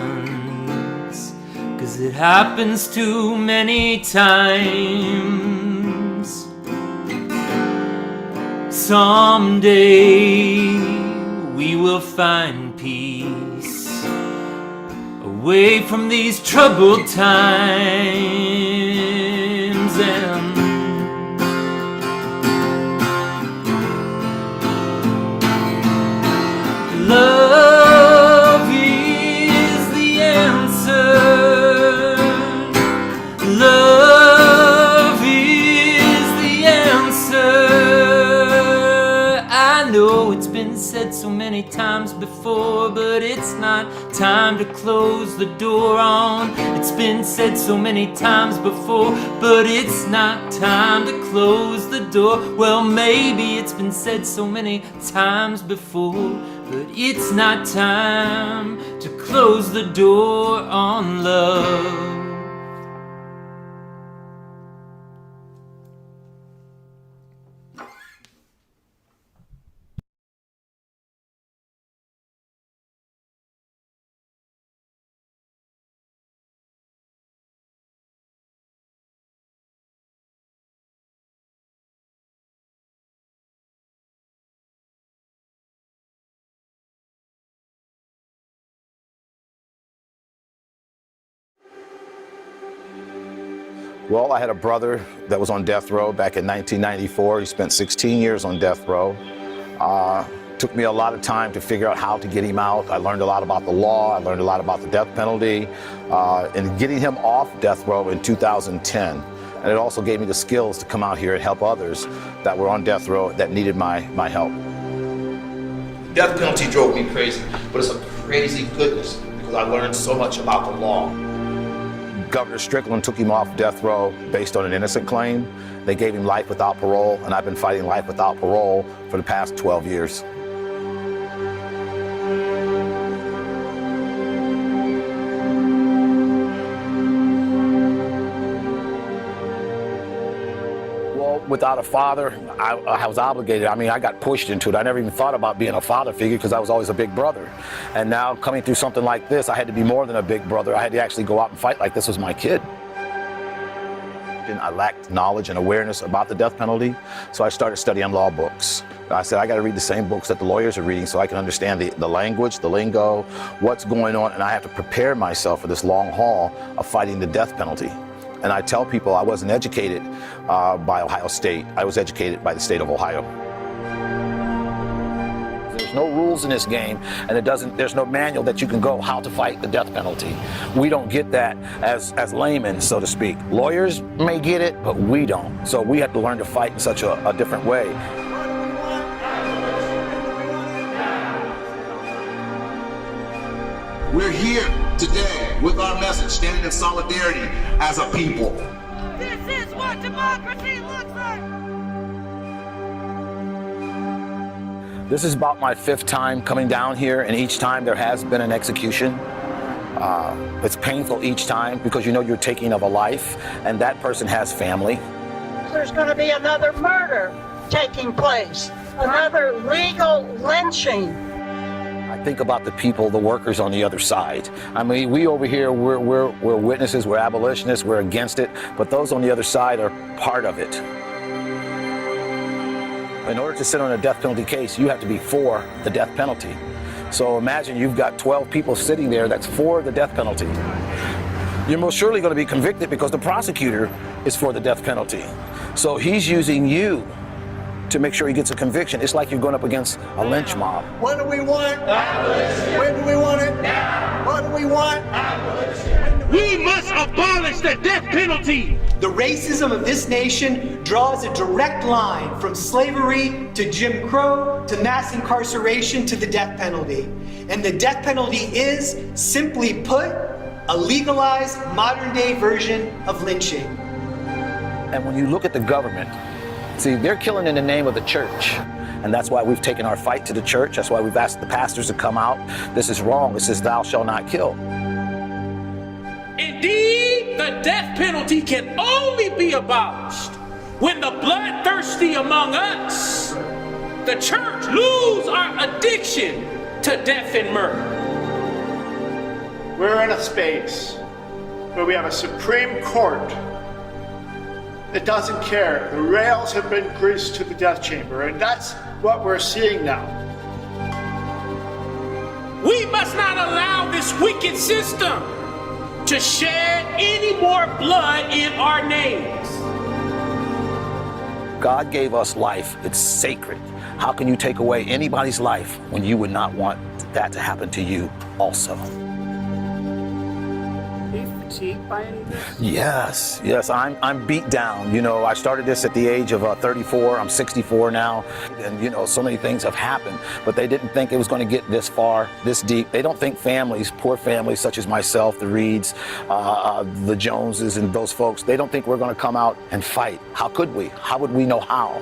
'cause it happens too many times. Someday we will find peace away from these troubled times, and love is the answer. Love is the answer. I know it's been said so many times before, but it's not time to close the door on. It's been said so many times before, but it's not time to close the door. Well, maybe it's been said so many times before, but it's not time to close the door on love. Well, I had a brother that was on death row back in 1994. He spent 16 years on death row. Took me a lot of time to figure out how to get him out. I learned a lot about the law. I learned a lot about the death penalty. And getting him off death row in 2010. And it also gave me the skills to come out here and help others that were on death row that needed my help. Death penalty drove me crazy, but it's a crazy goodness because I learned so much about the law. Governor Strickland took him off death row based on an innocent claim. They gave him life without parole, and I've been fighting life without parole for the past 12 years. Without a father, I was obligated. I mean, I got pushed into it. I never even thought about being a father figure because I was always a big brother. And now coming through something like this, I had to be more than a big brother. I had to actually go out and fight like this was my kid. I lacked knowledge and awareness about the death penalty, so I started studying law books. I said, I got to read the same books that the lawyers are reading so I can understand the language, the lingo, what's going on, and I have to prepare myself for this long haul of fighting the death penalty. And I tell people I wasn't educated by Ohio State. I was educated by the state of Ohio. There's no rules in this game, and there's no manual that you can go how to fight the death penalty. We don't get that as laymen, so to speak. Lawyers may get it, but we don't. So we have to learn to fight in such a different way. We're here today with our message, standing in solidarity as a people. This is what democracy looks like! This is about my 5th time coming down here, and each time there has been an execution. It's painful each time because you know you're taking of a life, and that person has family. There's going to be another murder taking place, another legal lynching. I think about the people, the workers on the other side. I mean, we over here, we're witnesses, we're abolitionists, we're against it, but those on the other side are part of it. In order to sit on a death penalty case, you have to be for the death penalty. So imagine you've got 12 people sitting there that's for the death penalty. You're most surely going to be convicted because the prosecutor is for the death penalty. So he's using you to make sure he gets a conviction. It's like you're going up against a lynch mob. What do we want? Abolition. When do we want it? Now. What do we want? Abolition. We must abolish the death penalty. The racism of this nation draws a direct line from slavery to Jim Crow to mass incarceration to the death penalty. And the death penalty is, simply put, a legalized modern-day version of lynching. And when you look at the government, see, they're killing in the name of the church. And that's why we've taken our fight to the church. That's why we've asked the pastors to come out. This is wrong. This is thou shalt not kill. Indeed, the death penalty can only be abolished when the bloodthirsty among us, the church, lose our addiction to death and murder. we're in a space where we have a Supreme Court that doesn't care. The rails have been greased to the death chamber, and that's what we're seeing now. We must not allow this wicked system to shed any more blood in our names. God gave us life. It's sacred. How can you take away anybody's life when you would not want that to happen to you also? Are you fatigued by any of this? Yes, I'm beat down. You know, I started this at the age of 34. I'm 64 now. And, you know, so many things have happened, but they didn't think it was going to get this far, this deep. They don't think families, poor families such as myself, the Reeds, the Joneses and those folks, they don't think we're going to come out and fight. How could we? How would we know how?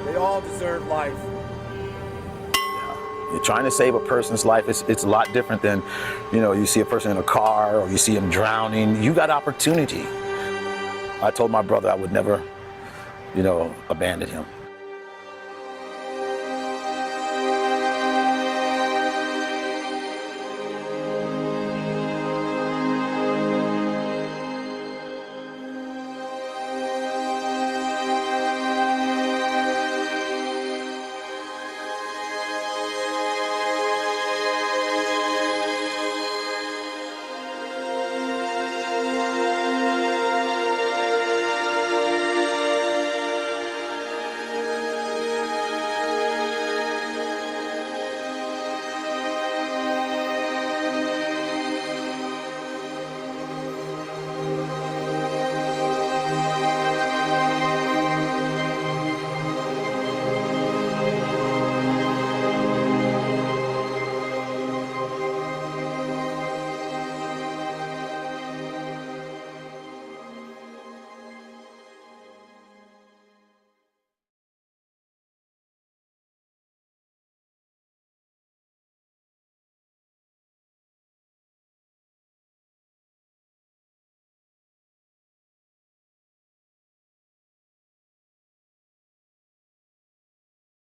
They all deserve life. You're trying to save a person's life. It's a lot different than, you know, you see a person in a car or you see him drowning. You got opportunity. I told my brother I would never, you know, abandon him.